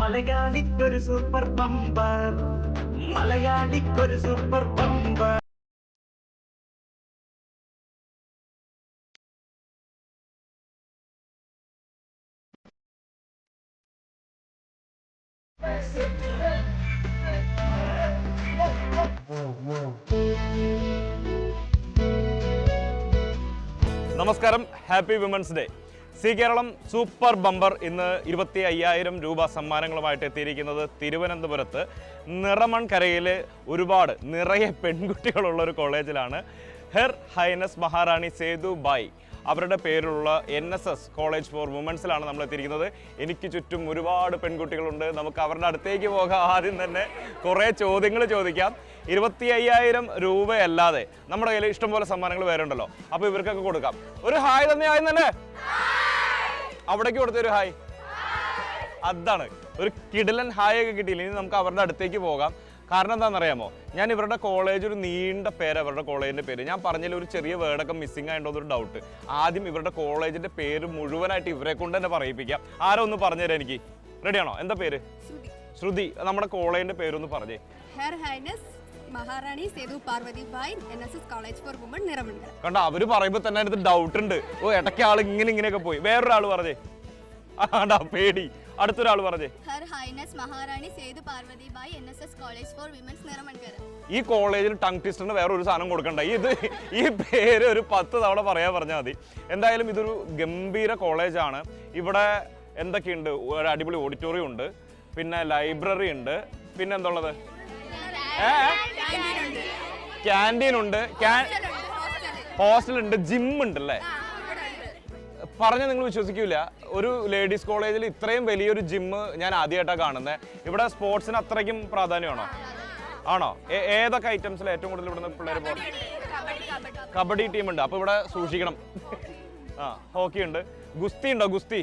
മലയാളിക്കൊരു super bumper, മലയാളിക്കൊരു super bumper. നമസ്കാരം, happy women's day. Zee Keralam super bumper ഇന്ന് 25,000 രൂപ സമ്മാനങ്ങളുമായിട്ട് എത്തിയിരിക്കുന്നത് തിരുവനന്തപുരത്ത് നിറമൺകരയിൽ ഒരുപാട് നിറയെ പെൺകുട്ടികളുള്ള ഒരു കോളേജിലാണ്. Her highness Maharani Sethu bye അവരുടെ പേരിലുള്ള NSS കോളേജ് ഫോർ വുമൻസിലാണ് നമ്മൾ എത്തിയിരിക്കുന്നത്. എനിക്ക് ചുറ്റും ഒരുപാട് പെൺകുട്ടികളുണ്ട്. നമുക്ക് അവരുടെ അടുത്തേക്ക് പോകാം. ആദ്യം തന്നെ കുറേ ചോദ്യങ്ങൾ ചോദിക്കാം. 25,000 രൂപയല്ലാതെ നമ്മുടെ കയ്യിൽ ഇഷ്ടംപോലെ സമ്മാനങ്ങൾ വേറെ ഉണ്ടല്ലോ. അപ്പോൾ ഇവർക്കൊക്കെ കൊടുക്കാം. ഒരു ഹായ് തന്നെ, ആയി തന്നെ അവിടേക്ക് കൊടുത്തൊരു ഹായ്. അതാണ് ഒരു കിടിലൻ ഹായ് ഒക്കെ കിട്ടിയില്ല. ഇനി നമുക്ക് അവരുടെ അടുത്തേക്ക് പോകാം. കാരണം എന്താണെന്നറിയാമോ, ഞാൻ ഇവരുടെ കോളേജ് ഒരു നീണ്ട പേര്, അവരുടെ കോളേജിൻ്റെ പേര് ഞാൻ പറഞ്ഞതിൽ ഒരു ചെറിയ വേർഡൊക്കെ മിസ്സിംഗ് ആയിട്ടുണ്ടോന്നൊരു ഡൗട്ട്. ആദ്യം ഇവരുടെ കോളേജിൻ്റെ പേര് മുഴുവനായിട്ട് ഇവരെ കൊണ്ട് തന്നെ പറയിപ്പിക്കാം. ആരോ ഒന്ന് പറഞ്ഞുതരാം എനിക്ക്. റെഡിയാണോ? എന്താ പേര്? ശ്രുതി. നമ്മുടെ കോളേജിൻ്റെ പേരൊന്ന് പറഞ്ഞേ. Her highness Maharani Sethu Parvathi Bai NSS college for woman Niramankara. കണ്ടോ, അവര് പറയുമ്പോൾ തന്നെ അടുത്ത് ഡൗട്ട് ഉണ്ട്. ഓ, ഇടയ്ക്ക് ആൾ ഇങ്ങനെയൊക്കെ പോയി. വേറൊരാൾ പറഞ്ഞേ. ആണ്ടാ പേടി. അടുത്തൊരാൾ പറഞ്ഞേ. Her highness Maharani Sethu Parvathi Bai NSS college for women's Niramankara. ഈ കോളേജിൽ ടങ് ട്വിസ്റ്ററിന് വേറെ ഒരു സാധനം കൊടുക്കണ്ട. ഈ പേര് ഒരു 10 തവണ പറയാൻ പറഞ്ഞാൽ മതി. എന്തായാലും ഇതൊരു ഗംഭീര കോളേജാണ്. ഇവിടെ എന്തൊക്കെയുണ്ട്? ഒരു അടിപൊളി ഓഡിറ്റോറിയം ഉണ്ട്, പിന്നെ ലൈബ്രറി ഉണ്ട്, പിന്നെ എന്തുള്ളത്? ക്യാൻറ്റീൻ ഉണ്ട്, ഹോസ്റ്റൽ ഉണ്ട്, ജിം ഉണ്ടല്ലേ. പറഞ്ഞാൽ നിങ്ങൾ വിശ്വസിക്കൂല, ഒരു ലേഡീസ് കോളേജിൽ ഇത്രയും വലിയൊരു ജിമ്മ് ഞാൻ ആദ്യമായിട്ടാണ് കാണുന്നത്. ഇവിടെ സ്പോർട്സിന് അത്രയ്ക്കും പ്രാധാന്യമാണോ? ആണോ? ഏതൊക്കെ ഐറ്റംസിൽ ഏറ്റവും കൂടുതൽ ഇവിടുന്ന് പിള്ളേർ പോകും? കബഡി ടീമുണ്ട്. അപ്പോൾ ഇവിടെ സൂക്ഷിക്കണം. ഹോക്കി ഉണ്ട്. ഗുസ്തി ഉണ്ടോ? ഗുസ്തി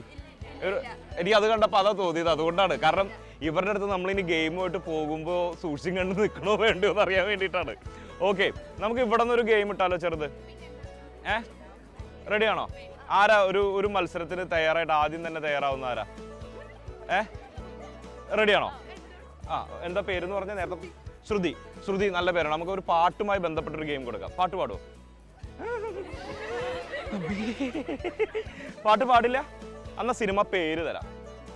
എനിക്ക് അത് കണ്ടപ്പോൾ അതാ തോന്നിയത്. അതുകൊണ്ടാണ്. കാരണം ഇവരുടെ അടുത്ത് നമ്മളിനി ഗെയിമുമായിട്ട് പോകുമ്പോൾ സൂക്ഷിച്ചും കണ്ട് നിൽക്കണോ വേണ്ടോ എന്ന് അറിയാൻ വേണ്ടിയിട്ടാണ്. ഓക്കെ, നമുക്ക് ഇവിടെ നിന്നൊരു ഗെയിം ഇട്ടാലോ? ചെറുത്. റെഡിയാണോ? ആരാ ഒരു മത്സരത്തിന് തയ്യാറായിട്ട് ആദ്യം തന്നെ തയ്യാറാവുന്ന ആരാ? റെഡിയാണോ? എന്താ പേരെന്ന് പറഞ്ഞാൽ നേരത്തെ? ശ്രുതി. ശ്രുതി നല്ല പേരാണ്. നമുക്ക് ഒരു പാട്ടുമായി ബന്ധപ്പെട്ടൊരു ഗെയിം കൊടുക്കാം. പാട്ട് പാടുമോ? പാട്ട് പാടില്ല? അന്ന സിനിമ പേര് തരാം.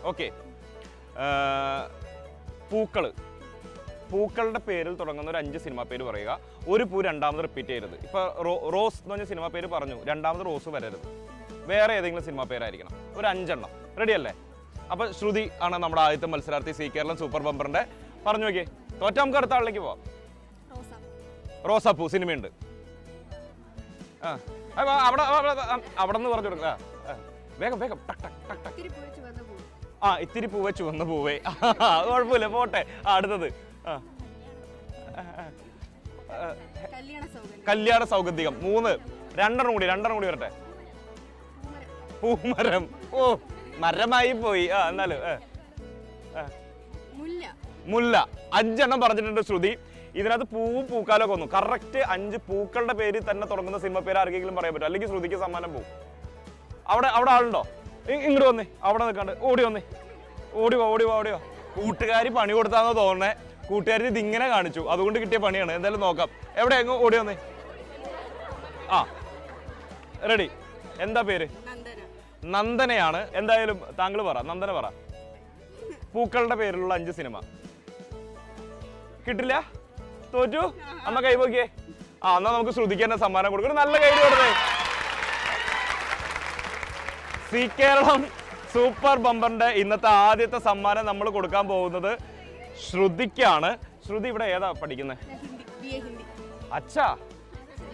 ഓക്കെ, പൂക്കളുടെ പേരിൽ തുടങ്ങുന്ന ഒരു 5 സിനിമ പേര് പറയുക. ഒരു പൂ രണ്ടാമത് റിപ്പീറ്റ് ചെയ്യരുത്. ഇപ്പോൾ റോസ് എന്ന് പറഞ്ഞ സിനിമ പേര് പറഞ്ഞു, രണ്ടാമത് റോസ് വരരുത്. വേറെ ഏതെങ്കിലും സിനിമ പേരായിരിക്കണം. ഒരു 5 എണ്ണം. റെഡിയല്ലേ? അപ്പോൾ ശ്രുതി ആണ് നമ്മുടെ ആദ്യത്തെ മത്സരാർത്ഥി സി കേരളം സൂപ്പർ ബമ്പറിന്റെ. പറഞ്ഞു നോക്കിയേ. തോറ്റ നമുക്ക് അടുത്ത ആളിലേക്ക് പോവാം. റോസാപ്പൂ സിനിമയുണ്ട്. അവിടെ നിന്ന് പറഞ്ഞു കൊടുക്കുക. വേഗം വേഗം. ഇത്തിരി പൂവേ ചുവന്ന പൂവേ. കുഴപ്പമില്ല, പോട്ടെ. അടുത്തത് കല്യാണ സൗഗന്ധികം. 3. രണ്ടെണ്ണം കൂടി വരട്ടെ. പൂമരം. ഓ, മരമായി പോയി. എന്നാലും മുല്ല. 5 എണ്ണം പറഞ്ഞിട്ടുണ്ട് ശ്രുതി. ഇതിനകത്ത് പൂവും പൂക്കാലൊക്കെ വന്നു. കറക്റ്റ് 5 പൂക്കളുടെ പേര് തന്നെ തുടങ്ങുന്ന സിനിമ പേര് ആർക്കെങ്കിലും പറയാൻ പറ്റും? അല്ലെങ്കിൽ ശ്രുതിക്ക് സമ്മാനം പോകും. അവിടെ ആളുണ്ടോ? ഇങ്ങോട്ട് വന്നേ. അവിടെ നിൽക്കാണ്ട് ഓടി വന്നേ. ഓടി വാ. കൂട്ടുകാരി പണി കൊടുത്താന്ന് തോന്നണേ. കൂട്ടുകാരി ഇതിങ്ങനെ കാണിച്ചു, അതുകൊണ്ട് കിട്ടിയ പണിയാണ്. എന്തായാലും നോക്കാം. എവിടെ എങ്ങോ ഓടി വന്നേ. റെഡി. എന്താ പേര്? നന്ദനയാണ്. എന്തായാലും താങ്കൾ പറ. നന്ദന പറ. പൂക്കളുടെ പേരിലുള്ള 5 സിനിമ കിട്ടില്ല? തോറ്റു? അമ്മ കൈ പോക്കിയേ. എന്നാ നമുക്ക് ശ്രുതിക്ക് തന്നെ സമ്മാനം കൊടുക്കണം. നല്ല കൈ കൊടുത്തേ. സി കേരളം സൂപ്പർ ബമ്പറിന്റെ ഇന്നത്തെ ആദ്യത്തെ സമ്മാനം നമ്മൾ കൊടുക്കാൻ പോകുന്നത് ശ്രുതിക്കാണ്. ശ്രുതി ഇവിടെ ഏതാ പഠിക്കുന്നത്? അച്ഛാ,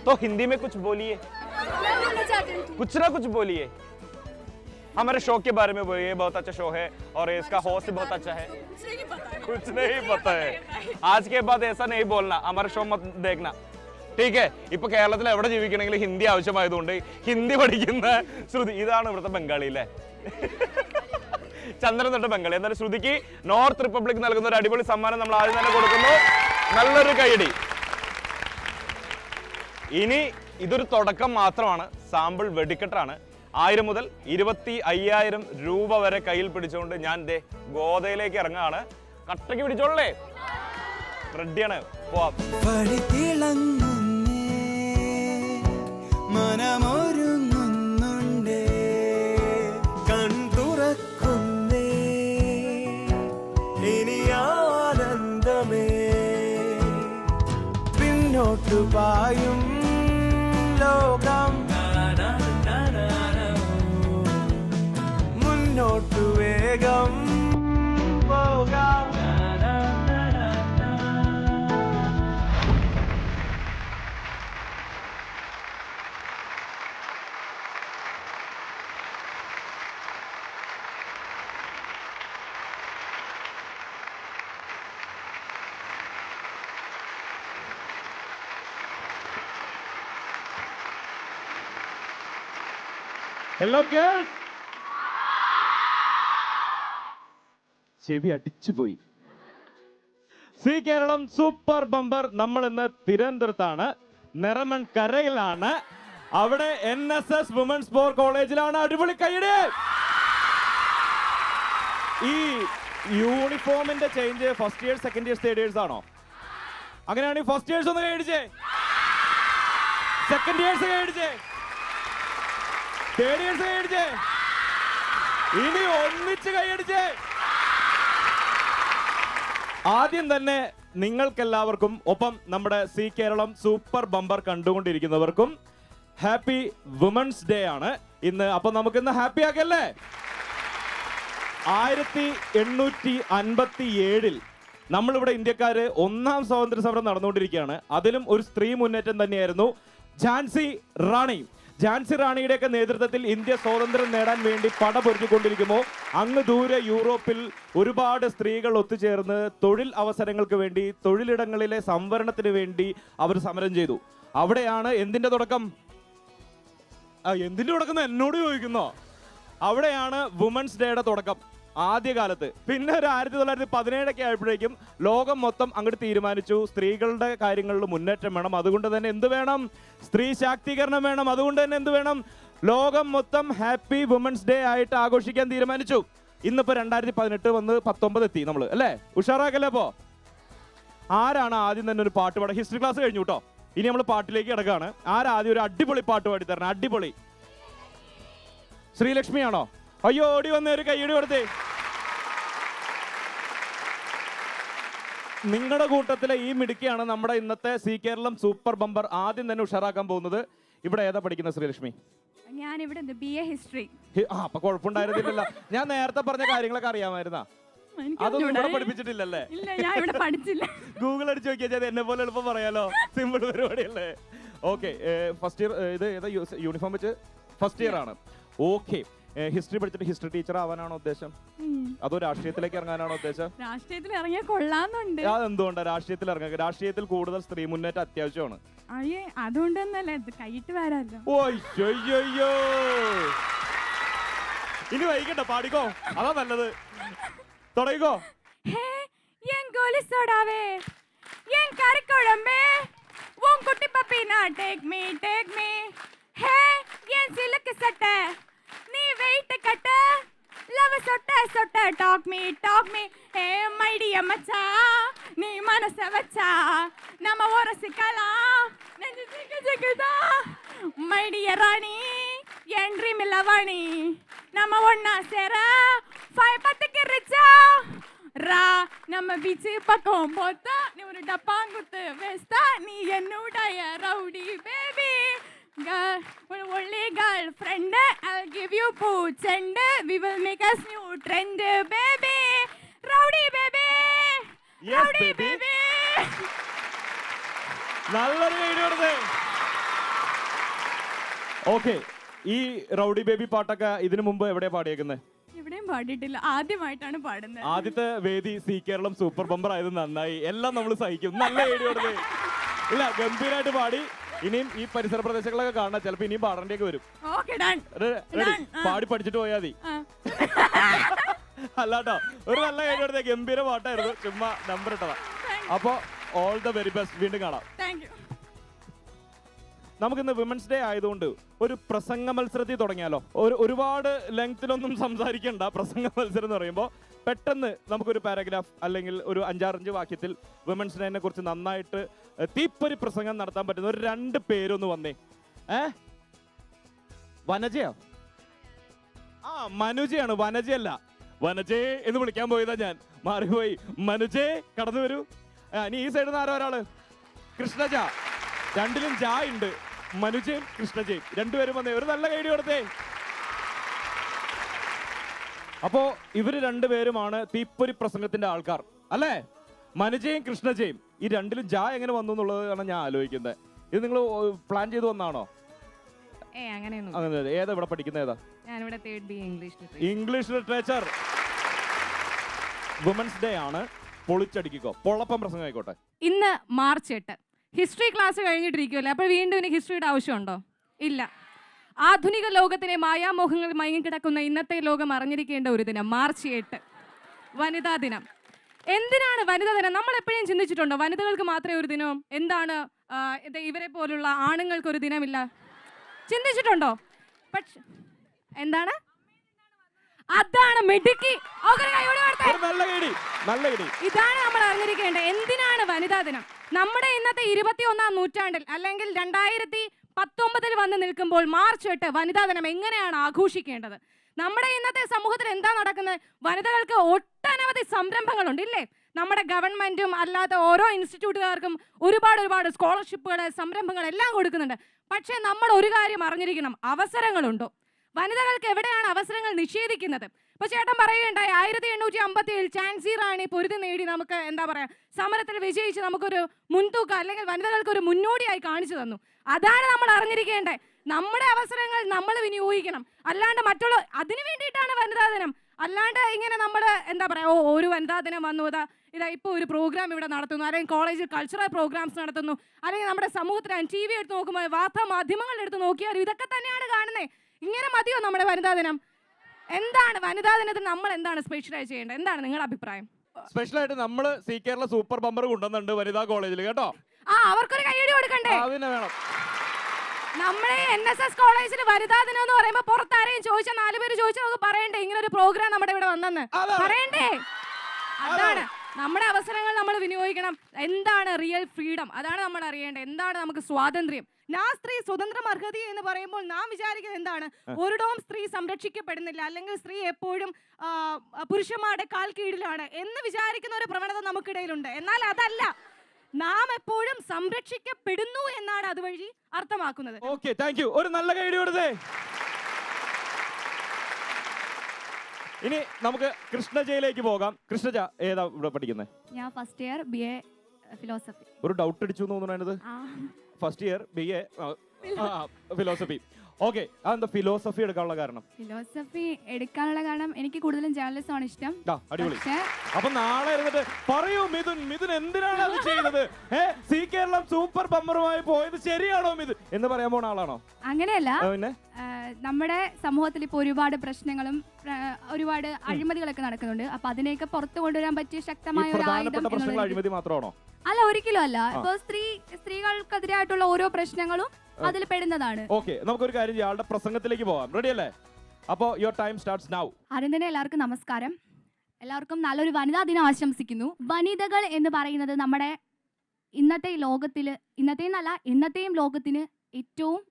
तो हिंदी में कुछ बोलिए, कुछ ना कुछ बोलिए. हमारे शो के बारे में बोलिए. बहुत अच्छा शो है और इसका होस्ट बहुत अच्छा है. कुछ नहीं पता है. आज के बाद ऐसा नहीं बोलना. हमारा शो मत देखना. ठीक है? ഇപ്പൊ കേരളത്തിൽ എവിടെ ജീവിക്കണമെങ്കിൽ ഹിന്ദി ആവശ്യമായതുകൊണ്ട് ഹിന്ദി പഠിക്കുന്ന ശ്രുതി. ഇതാണ് ഇവിടുത്തെ ബംഗാളി അല്ലേ? ചന്ദ്രൻ തൊട്ട് ബംഗാളി. എന്നാലും ശ്രുതിക്ക് നോർത്ത് റിപ്പബ്ലിക് നൽകുന്ന ഒരു അടിപൊളി സമ്മാനം നമ്മൾ ആദ്യം തന്നെ കൊടുക്കുന്നു. നല്ലൊരു കൈയടി. ഇനി ഇതൊരു തുടക്കം മാത്രമാണ്. സാമ്പിൾ വെടിക്കെട്ടാണ്. 1000 മുതൽ 25,000 രൂപ വരെ കയ്യിൽ പിടിച്ചുകൊണ്ട് ഞാൻ ദേ ഗോതയിലേക്ക് ഇറങ്ങാണ്. കട്ടയ്ക്ക് പിടിച്ചോളേ, റെഡിയാണ്, പോവാം. പായും ലോകം മുന്നോട്ടു വേഗം പോകാം. ഹലോ ഗേൾസ്, ചെവി അടിച്ചുപോയി. സി കേരളം സൂപ്പർ ബമ്പർ നമ്മൾ ഇന്ന് തിരുവനന്തപുരത്താണ്, നിറമൺ കരയിലാണ്. അവിടെ NSS വുമൻസ് സ്പോർ കോളേജിലാണ്. അടിപൊളി കൈയ്യടി. ഈ യൂണിഫോമിന്റെ change first year, second year, third years ആണോ? അങ്ങനെയാണെങ്കിൽ ഫസ്റ്റ് ഇയേഴ്സ് ഒന്ന് കൈയടിച്ചേ, സെക്കൻഡ് ഇയേഴ്സ് കൈയടിച്ചേ, തേർഡ് ഇയേഴ്സ് കൈയടിച്ചേ, ഇനി ഒന്നിച്ച് കൈയടിച്ചേ. ആദ്യം തന്നെ നിങ്ങൾക്കെല്ലാവർക്കും ഒപ്പം നമ്മുടെ സി കേരളം സൂപ്പർ ബമ്പർ കണ്ടുകൊണ്ടിരിക്കുന്നവർക്കും ഹാപ്പി വുമൻസ് ഡേ ആണ് ഇന്ന്. അപ്പൊ നമുക്ക് ഇന്ന് ഹാപ്പി ആക്കല്ലേ. 1857 നമ്മളിവിടെ ഇന്ത്യക്കാര് ഒന്നാം സ്വാതന്ത്ര്യ സമരം നടന്നുകൊണ്ടിരിക്കുകയാണ്. അതിലും ഒരു സ്ത്രീ മുന്നേറ്റം തന്നെയായിരുന്നു ഝാൻസി റാണി. ഝാൻസി റാണിയുടെയൊക്കെ നേതൃത്വത്തിൽ ഇന്ത്യ സ്വാതന്ത്ര്യം നേടാൻ വേണ്ടി പടപൊരുതിക്കൊണ്ടിരിക്കുമ്പോൾ അങ്ങ് ദൂരെ യൂറോപ്പിൽ ഒരുപാട് സ്ത്രീകൾ ഒത്തുചേർന്ന് തൊഴിൽ അവസരങ്ങൾക്ക് വേണ്ടി, തൊഴിലിടങ്ങളിലെ സംവരണത്തിന് വേണ്ടി അവർ സമരം ചെയ്തു. അവിടെയാണ് എന്തിന്റെ തുടക്കം? എന്തിന്റെ തുടക്കം എന്നോട് ചോദിക്കുന്നോ? അവിടെയാണ് വുമൻസ് ഡേയുടെ തുടക്കം ആദ്യകാലത്ത്. പിന്നെ ഒരു 1917 ആയപ്പോഴേക്കും ലോകം മൊത്തം അങ്ങോട്ട് തീരുമാനിച്ചു സ്ത്രീകളുടെ കാര്യങ്ങളിൽ മുന്നേറ്റം വേണം, അതുകൊണ്ട് തന്നെ എന്ത് വേണം? സ്ത്രീ ശാക്തീകരണം വേണം. അതുകൊണ്ട് തന്നെ എന്ത് വേണം? ലോകം മൊത്തം ഹാപ്പി വുമൻസ് ഡേ ആയിട്ട് ആഘോഷിക്കാൻ തീരുമാനിച്ചു. ഇന്നിപ്പോ 2018 വന്ന് 19 എത്തി നമ്മൾ, അല്ലേ? ഉഷാറാക്കല്ലേ? അപ്പോ ആരാണ് ആദ്യം തന്നെ ഒരു പാട്ട് പാടാം? ഹിസ്റ്ററി ക്ലാസ് കഴിഞ്ഞു കേട്ടോ, ഇനി നമ്മൾ പാട്ടിലേക്ക് കിടക്കാണ്. ആരാദ്യം ഒരു അടിപൊളി പാട്ട് പാടി തരണം? അടിപൊളി. ശ്രീലക്ഷ്മിയാണോ? അയ്യോ, ഓടി വന്ന ഒരു കൈയ്യടി കൊടുത്തേ. നിങ്ങളുടെ കൂട്ടത്തിലെ ഈ മിടുക്കിയാണ് നമ്മുടെ ഇന്നത്തെ സി കേരളം സൂപ്പർ ബമ്പർ ആദ്യം തന്നെ ഉഷാറാക്കാൻ പോകുന്നത്. ഇവിടെ ഏതാ പഠിക്കുന്നത് ശ്രീലക്ഷ്മി? ഞാൻ ഇവിടെ BA ഹിസ്റ്ററി. അപ്പൊ കുഴപ്പമുണ്ടായിരുന്നില്ലല്ലോ. ഞാൻ നേരത്തെ പറഞ്ഞ കാര്യങ്ങളൊക്കെ അറിയാമായിരുന്നാ? അതൊന്നും ഇവിടെ പഠിപ്പിച്ചിട്ടില്ലല്ലേ? ഗൂഗിൾ അടിച്ച് നോക്കിയാൽ എന്നെ പോലെ എളുപ്പം പറയാലോ. സിമ്പിൾ പരിപാടിയല്ലേ? ഓക്കെ, ഫസ്റ്റ് ഇയർ ഇത് ഏതാ യൂണിഫോം വെച്ച്? ഫസ്റ്റ് ഇയർ ആണ്. ഓക്കെ, ഹിസ്റ്ററി പഠിച്ചിട്ട് ഹിസ്റ്ററി ടീച്ചർ ആവാനാണോ ഉദ്ദേശം? അതോ രാഷ്ട്രീയത്തിലേക്ക് ഇറങ്ങാനാണോ ഉദ്ദേശം? രാഷ്ട്രീയത്തിൽ ഇറങ്ങിയാൽ കൊള്ളാന്നുണ്ട്. അതെന്തുകൊണ്ടാണ് രാഷ്ട്രീയത്തിൽ ഇറങ്ങുക? രാഷ്ട്രീയത്തിൽ കൂടുതൽ സ്ത്രീ മുന്നേറ്റം അത്യാവശ്യമാണ്. അതുകൊണ്ടൊന്നല്ലേ, കൈയിട്ട് വരാല്ലോ. ഓയ്യോ, ഇനി വൈകണ്ട, പാടിക്കോ, അതാ നല്ലത്. തുടങ്ങിക്കോ. നീ വെയിറ്റ് കട്ട ലവ് സൊട്ട സൊട്ട talk me hey my dear മച്ചാ നീ മനസ്സ വച്ചാ നമ്മ ഒരസിക്കലാം നെഞ്ചു ജിഗജിഗദാ മൈ ഡിയർ റാണി എൻ ಡ್ರೀಮ್ ಲವಾಣಿ ನಮ್ಮ ಒಣ್ಣ ಸೇರ 5 ರಿಚಾ ರಾ ನಮ್ಮ ಬೀಚ್ ಪಕ್ಕಂ போத்த நீ ஒரு டப்பாங்குத்து வேஸ்தா நீ என்னுடைய rowdy baby only girlfriend, I'll give you boots and we will make us new trend, baby. Rowdy baby. Yes, rowdy baby. നല്ലൊരു വീഡിയോ എടുത്തേ. ഓക്കെ, ഈ റൗഡി ബേബി പാട്ടൊക്കെ ഇതിനു മുമ്പ് എവിടെയാ പാടിയേക്കുന്നത്? എവിടെയും പാടിയിട്ടില്ല, ആദ്യമായിട്ടാണ് പാടുന്നത്. ആദ്യത്തെ വേദി സി കേരളം സൂപ്പർ ബമ്പർ ആയത് നന്നായി. എല്ലാം നമ്മൾ സഹിക്കും. നല്ല വീഡിയോ എടുത്തേ. ഇല്ല, ഗംഭീരമായിട്ട് പാടി. ഇനിയും ഈ പരിസര പ്രദേശങ്ങളൊക്കെ കാണാം, ചിലപ്പോ ഇനിയും പാടേണ്ടേക്ക് വരും. പാടി പഠിച്ചിട്ട് പോയാൽ മതി. അല്ലാട്ടോ, ഒരു നല്ല കേട്ടോ, ഗംഭീര പാട്ടായിരുന്നു. ചുമ്മാ നമ്പർ ഇട്ടതാ. അപ്പൊ ഓൾ ദ വെരി ബെസ്റ്റ്. വീണ്ടും കാണാം. നമുക്കിന്ന് വിമൻസ് ഡേ ആയതുകൊണ്ട് ഒരു പ്രസംഗ മത്സരത്തിൽ തുടങ്ങിയാലോ? ഒരുപാട് ലെങ്ത്തിലൊന്നും സംസാരിക്കണ്ട. പ്രസംഗ മത്സരം എന്ന് പറയുമ്പോൾ പെട്ടെന്ന് നമുക്കൊരു പാരഗ്രാഫ് അല്ലെങ്കിൽ ഒരു 5-6 വാക്യത്തിൽ വിമൻസ് ഡേനെ കുറിച്ച് നന്നായിട്ട് തീപ്പൊരി പ്രസംഗം നടത്താൻ പറ്റുന്ന ഒരു 2 പേരൊന്ന് വന്നേ. വനജയോ? മനുജയാണ്, വനജയല്ല. വനജേ എന്ന് വിളിക്കാൻ പോയതാ ഞാൻ, മാറിപ്പോയി. മനുജേ കടന്നു വരൂ. ഇനി ഈ സൈഡിൽ നിന്ന് ആരോ ഒരാള്, കൃഷ്ണജ. 2ലും ജാ ഉണ്ട്. മനുജയും കൃഷ്ണജയും 2 പേരും വന്നേ. ഒരു നല്ല കൈഡി കൊടുത്തേ. അപ്പോ ഇവര് 2 പേരുമാണ് തീപ്പൊരി പ്രസംഗത്തിന്റെ ആൾക്കാർ അല്ലേ? മനുജയും കൃഷ്ണജയും. ഈ 2ലും ജാ എങ്ങനെ വന്നു എന്നുള്ളതാണ് ഞാൻ ആലോചിക്കുന്നത്. ഇത് നിങ്ങൾ പ്ലാൻ ചെയ്ത് വന്നാണോ? അങ്ങനെ ഏതാ ഇവിടെ പഠിക്കുന്ന? ഏതാ? English literature. വുമൻസ് ഡേ ആണ്, പൊളിച്ചടിക്കോ. പൊള്ളപ്പം പ്രസംഗം ആയിക്കോട്ടെ. ഇന്ന് മാർച്ച് 8 ഹിസ്റ്ററി ക്ലാസ് കഴിഞ്ഞിട്ടിരിക്കുമല്ലേ? അപ്പോൾ വീണ്ടും ഇനി ഹിസ്റ്ററിയുടെ ആവശ്യമുണ്ടോ? ഇല്ല. ആധുനിക ലോകത്തിലെ മായാമോഹങ്ങൾ മയങ്ങിക്കിടക്കുന്ന ഇന്നത്തെ ലോകം അറിഞ്ഞിരിക്കേണ്ട ഒരു ദിനം മാർച്ച് 8 വനിതാ ദിനം. എന്തിനാണ് വനിതാ ദിനം? നമ്മൾ എപ്പോഴും ചിന്തിച്ചിട്ടുണ്ടോ വനിതകൾക്ക് മാത്രമേ ഒരു ദിനം? എന്താണ് ഇവരെ പോലുള്ള ആണുങ്ങൾക്ക് ഒരു ദിനമില്ല? ചിന്തിച്ചിട്ടുണ്ടോ? പക്ഷെ എന്താണ്? അതാണ് മിടുക്കി. ഇതാണ് നമ്മൾ അറിഞ്ഞിരിക്കേണ്ടത്. എന്തിനാണ് വനിതാ ദിനം? നമ്മുടെ ഇന്നത്തെ 21ാം നൂറ്റാണ്ടിൽ അല്ലെങ്കിൽ 2019 വന്ന് നിൽക്കുമ്പോൾ മാർച്ച് 8 വനിതാ ദിനം എങ്ങനെയാണ് ആഘോഷിക്കേണ്ടത്? നമ്മുടെ ഇന്നത്തെ സമൂഹത്തിൽ എന്താ നടക്കുന്നത്? വനിതകൾക്ക് ഒട്ടനവധി സംരംഭങ്ങളുണ്ട് ഇല്ലേ? നമ്മുടെ ഗവൺമെന്റും അല്ലാത്ത ഓരോ ഇൻസ്റ്റിറ്റ്യൂട്ടുകാർക്കും ഒരുപാട് സ്കോളർഷിപ്പുകൾ, സംരംഭങ്ങൾ എല്ലാം കൊടുക്കുന്നുണ്ട്. പക്ഷേ നമ്മൾ ഒരു കാര്യം അറിഞ്ഞിരിക്കണം, അവസരങ്ങളുണ്ടോ? വനിതകൾക്ക് എവിടെയാണ് അവസരങ്ങൾ നിഷേധിക്കുന്നത്? ഇപ്പൊ ചേട്ടൻ പറയുകയുണ്ടായി 1857 ഝാൻസി റാണി പൊരുതി നേടി നമുക്ക് എന്താ പറയാ സമരത്തിൽ വിജയിച്ച് നമുക്കൊരു മുൻതൂക്കം അല്ലെങ്കിൽ വനിതകൾക്ക് ഒരു മുന്നോടിയായി കാണിച്ചു തന്നു. അതാണ് നമ്മൾ അറിഞ്ഞിരിക്കേണ്ടത്. നമ്മുടെ അവസരങ്ങൾ നമ്മൾ വിനിയോഗിക്കണം. അല്ലാണ്ട് മറ്റുള്ള അതിനു വേണ്ടിയിട്ടാണ് വനിതാ ദിനം. അല്ലാണ്ട് ഇങ്ങനെ നമ്മൾ എന്താ പറയാ ഒരു വനിതാ ദിനം വന്നു, ഇതാ ഇപ്പോൾ ഒരു പ്രോഗ്രാം ഇവിടെ നടത്തുന്നു, അല്ലെങ്കിൽ കോളേജിൽ കൾച്ചറൽ പ്രോഗ്രാംസ് നടത്തുന്നു, അല്ലെങ്കിൽ നമ്മുടെ സമൂഹത്തിൽ TV എടുത്ത് നോക്കുമ്പോൾ വാർത്താ മാധ്യമങ്ങൾ എടുത്ത് നോക്കിയാലും ഇതൊക്കെ തന്നെയാണ് കാണുന്നത്. ഇങ്ങനെ മതിയോ നമ്മുടെ വനിതാ ദിനം? എന്താണ് വനിതാ ദിനത്തിൽ നമ്മൾ എന്താണ് സ്പെഷ്യലായി ചെയ്യേണ്ടത്? എന്താണ് നിങ്ങളുടെ അഭിപ്രായം? സ്പെഷ്യലായിട്ട് നമ്മൾ സി കേരള സൂപ്പർ ബമ്പർ കൊണ്ടുവന്നുണ്ട് വനിതാ കോളേജിൽ കേട്ടോ. അവർക്കൊരു കൈയടി കൊടുക്കണ്ടേ? വേണം. നമ്മുടെ NSS കോളേജിൽ വനിതാ ദിനം എന്ന് പറയുമ്പോൾ പുറത്താരെയും ചോദിച്ചാൽ 4 പേര് ചോദിച്ചാൽ നമുക്ക് പറയണ്ടേ ഇങ്ങനെ ഒരു പ്രോഗ്രാം നമ്മുടെ ഇവിടെ വന്നെന്ന് പറയണ്ടേ? അതാണ് നമ്മുടെ അവസരങ്ങൾ നമ്മൾ വിനിയോഗിക്കണം. എന്താണ് റിയൽ ഫ്രീഡം? അതാണ് നമ്മൾ അറിയേണ്ടത്. എന്താണ് നമുക്ക് സ്വാതന്ത്ര്യം? സ്ത്രീ സ്വതന്ത്രം അർഹത എന്ന് പറയുമ്പോൾ നാം വിചാരിക്കുന്നത് എന്താണ്? ഒരിടവും സ്ത്രീ സംരക്ഷിക്കപ്പെടുന്നില്ല, അല്ലെങ്കിൽ സ്ത്രീ എപ്പോഴും പുരുഷന്മാരുടെ കാൽ കീഴിലാണ് എന്ന് വിചാരിക്കുന്ന ഒരു പ്രവണത നമുക്കിടയിലുണ്ട്. എന്നാൽ അതല്ല, നാം എപ്പോഴും സംരക്ഷിക്കപ്പെടുന്നു എന്നാണ് അതുവഴി അർത്ഥമാക്കുന്നത്. Okay, thank you. ഒരു നല്ല കൈയടി കൊടുത്തേ. ഇനി നമുക്ക് കൃഷ്ണജയിലേക്ക് പോകാം. കൃഷ്ണജ ഏതാ ഇവിടെ പഠിക്കുന്നത്? ഞാൻ ഫസ്റ്റ് ഇയർ BA ഫിലോസഫി. ഒരു ഡൗട്ട് അടിച്ചു എന്ന് തോന്നുന്നത്. First year BA philosophy. Okay, അതെന്താ ഫിലോസഫി എടുക്കാനുള്ള കാരണം? ഫിലോസഫി എടുക്കാനുള്ള കാരണം എനിക്ക് കൂടുതലും ജേർണലിസം ആണ് ഇഷ്ടം. അടിപൊളി. അപ്പൊ നാളെ ഇരുന്നിട്ട് പറയൂ മിഥുൻ എന്തിനാണ് അത് ചെയ്യുന്നത്? സി കേരളം സൂപ്പർ ബമ്പറുമായി പോയത് ശരിയാണോ മിഥുൻ എന്ന് പറയാൻ പോണ ആളാണോ? അങ്ങനെയല്ല, നമ്മുടെ സമൂഹത്തിൽ ഇപ്പോൾ ഒരുപാട് പ്രശ്നങ്ങളും ഒരുപാട് അഴിമതികളൊക്കെ നടക്കുന്നുണ്ട്. അപ്പൊ അതിനെയൊക്കെ പുറത്തു കൊണ്ടുവരാൻ പറ്റിയ ശക്തമായ അഴിമതി മാത്രമാണോ? അല്ല, ഒരിക്കലും അല്ല. ഇപ്പൊ സ്ത്രീകൾക്കെതിരായിട്ടുള്ള ഓരോ പ്രശ്നങ്ങളും അതിൽ പെടുന്നതാണ്. ഓക്കേ, നമുക്കൊരു കാര്യം ചെയ്യാം, ആളുടെ പ്രസംഗത്തിലേക്ക് പോകാം. റെഡി അല്ലേ? അപ്പോൾ യുവർ ടൈം സ്റ്റാർട്ട്സ് നൗ. ആദ്യം തന്നെ എല്ലാവർക്കും നമസ്കാരം. എല്ലാവർക്കും നല്ലൊരു വനിതാ ദിനം ആശംസിക്കുന്നു. വനിതകൾ എന്ന് പറയുന്നത് നമ്മുടെ ഇന്നത്തെയും ലോകത്തിന് ഏറ്റവും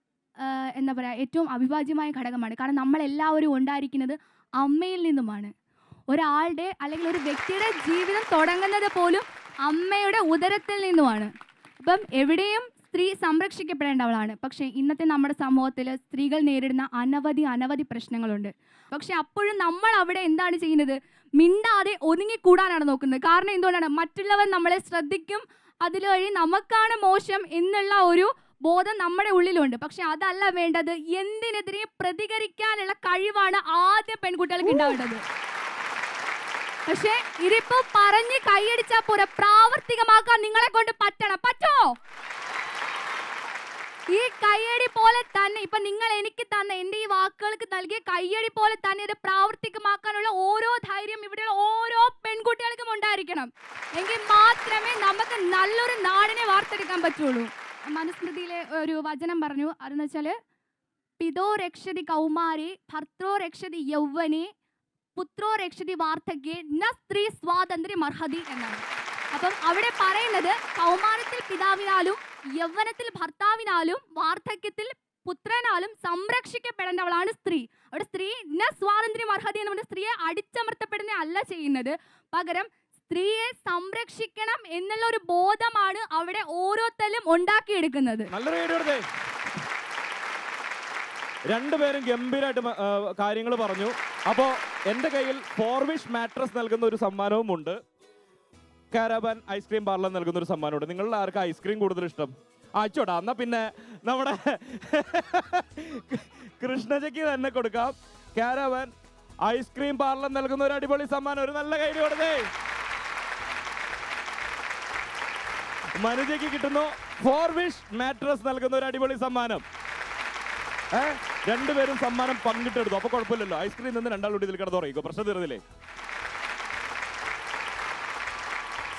എന്താ പറയുക ഏറ്റവും അവിഭാജ്യമായ ഘടകമാണ്. കാരണം നമ്മളെല്ലാവരും ഉണ്ടായിരിക്കുന്നത് അമ്മയിൽ നിന്നുമാണ്. ഒരാളുടെ അല്ലെങ്കിൽ ഒരു വ്യക്തിയുടെ ജീവിതം തുടങ്ങുന്നത് പോലും അമ്മയുടെ ഉദരത്തിൽ നിന്നുമാണ്. അപ്പം എവിടെയും സ്ത്രീ സംരക്ഷിക്കപ്പെടേണ്ടവളാണ്. പക്ഷേ ഇന്നത്തെ നമ്മുടെ സമൂഹത്തിൽ സ്ത്രീകൾ നേരിടുന്ന അനവധി പ്രശ്നങ്ങളുണ്ട്. പക്ഷെ അപ്പോഴും നമ്മൾ അവിടെ എന്താണ് ചെയ്യുന്നത്? മിണ്ടാതെ ഒതുങ്ങിക്കൂടാനാണ് നോക്കുന്നത്. കാരണം എന്തുകൊണ്ടാണ്? മറ്റുള്ളവർ നമ്മളെ ശ്രദ്ധിക്കും, അതിലുവഴി നമുക്കാണ് മോശം എന്നുള്ള ഒരു ബോധം നമ്മുടെ ഉള്ളിലുണ്ട്. പക്ഷെ അതല്ല വേണ്ടത്. എന്തിനെതിരെയും പ്രതികരിക്കാനുള്ള കഴിവാണ് ആദ്യം പെൺകുട്ടികൾക്ക് ഉണ്ടാവേണ്ടത്. പക്ഷെ ഇതിപ്പോ പറഞ്ഞ് കൈയടിച്ചാൽ പോരാ, പ്രാവർത്തികമാക്കാൻ നിങ്ങളെ കൊണ്ട് പറ്റോ? ഈ കയ്യടി പോലെ തന്നെ ഇപ്പൊ നിങ്ങൾ എനിക്ക് തന്ന എന്റെ ഈ വാക്കുകൾക്ക് നൽകിയ കയ്യടി പോലെ തന്നെ ഇത് പ്രാവർത്തികമാക്കാനുള്ള ഓരോ ധൈര്യം ഇവിടെയുള്ള ഓരോ പെൺകുട്ടികൾക്കും ഉണ്ടായിരിക്കണം. എങ്കിൽ മാത്രമേ നമുക്ക് നല്ലൊരു നാടിനെ വാർത്തെടുക്കാൻ പറ്റുള്ളൂ. മനുസ്മൃതിയിലെ ഒരു വചനം പറഞ്ഞു. അതെന്ന് വെച്ചാൽ പിതോ രക്ഷതി കൗമാരെ ഭർത്തോ രക്ഷതി യൗവനെ പുത്രോ രക്ഷതി വാർദ്ധക്യെ ന സ്ത്രീ സ്വാതന്ത്ര്യം അർഹതി എന്നാണ്. അപ്പം അവിടെ പറയുന്നത് കൗമാരത്തിൽ പിതാവിനാലും യൗവനത്തിൽ ഭർത്താവിനാലും വാർദ്ധക്യത്തിൽ പുത്രനാലും സംരക്ഷിക്കപ്പെടേണ്ടവളാണ് സ്ത്രീ. അവിടെ സ്ത്രീ ന സ്വാതന്ത്ര്യം അർഹതി എന്ന് പറഞ്ഞ സ്ത്രീയെ അടിച്ചമർത്തപ്പെടുന്ന അല്ല ചെയ്യുന്നത്, പകരം സ്ത്രീയെ സംരക്ഷിക്കണം എന്നുള്ള ഒരു ബോധമാണ് അവിടെ ഓരോരുത്തരും ഉണ്ടാക്കിയെടുക്കുന്നത്. രണ്ടുപേരും ഗംഭീരമായിട്ട് കാര്യങ്ങൾ പറഞ്ഞു. അപ്പോൾ എൻ്റെ കയ്യിൽ ഫോർവിഷ് മാട്രസ് നൽകുന്ന ഒരു സമ്മാനവും ഉണ്ട്, കാരവാൻ ഐസ്ക്രീം പാർലർ നൽകുന്ന ഒരു സമ്മാനമുണ്ട്. നിങ്ങളുടെ ആർക്കും ഐസ്ക്രീം കൂടുതൽ ഇഷ്ടം? അച്ചോട്ടാ, എന്നാ പിന്നെ നമ്മുടെ കൃഷ്ണജയ്ക്ക് തന്നെ കൊടുക്കാം. കാരവാൻ ഐസ്ക്രീം പാർലർ നൽകുന്ന ഒരു അടിപൊളി സമ്മാനം, ഒരു നല്ല കൈ കൊടുത്തേ. മനുജയ്ക്ക് കിട്ടുന്നു ഫോർവിഷ് മാട്രസ് നൽകുന്ന ഒരു അടിപൊളി സമ്മാനം. രണ്ടുപേരും സമ്മാനം പങ്കിട്ടെടുത്തു, അപ്പൊ കുഴപ്പമില്ലല്ലോ. ഐസ്ക്രീം നിന്ന് രണ്ടാളൂടി ഇതിൽ കിടന്നു തുടങ്ങിക്കോ, പ്രശ്നം തീർന്നില്ലേ?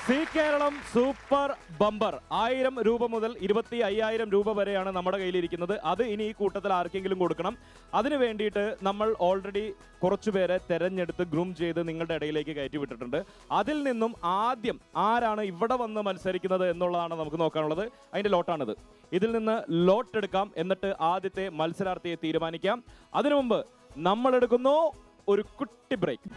സി കേരളം സൂപ്പർ ബമ്പർ 1000 രൂപ മുതൽ 25,000 രൂപ വരെയാണ് നമ്മുടെ കയ്യിലിരിക്കുന്നത്. അത് ഇനി ഈ കൂട്ടത്തിൽ ആർക്കെങ്കിലും കൊടുക്കണം. അതിന് വേണ്ടിയിട്ട് നമ്മൾ ഓൾറെഡി കുറച്ചുപേരെ തെരഞ്ഞെടുത്ത് ഗ്രൂം ചെയ്ത് നിങ്ങളുടെ ഇടയിലേക്ക് കയറ്റി വിട്ടിട്ടുണ്ട്. അതിൽ നിന്നും ആദ്യം ആരാണ് ഇവിടെ വന്ന് മത്സരിക്കുന്നത് എന്നുള്ളതാണ് നമുക്ക് നോക്കാനുള്ളത്. അതിന്റെ ലോട്ടാണിത്. ഇതിൽ നിന്ന് ലോട്ട് എടുക്കാം, എന്നിട്ട് ആദ്യത്തെ മത്സരാർത്ഥിയെ തീരുമാനിക്കാം. അതിനു മുമ്പ് നമ്മൾ എടുക്കുന്നു ഒരു കുട്ടി break.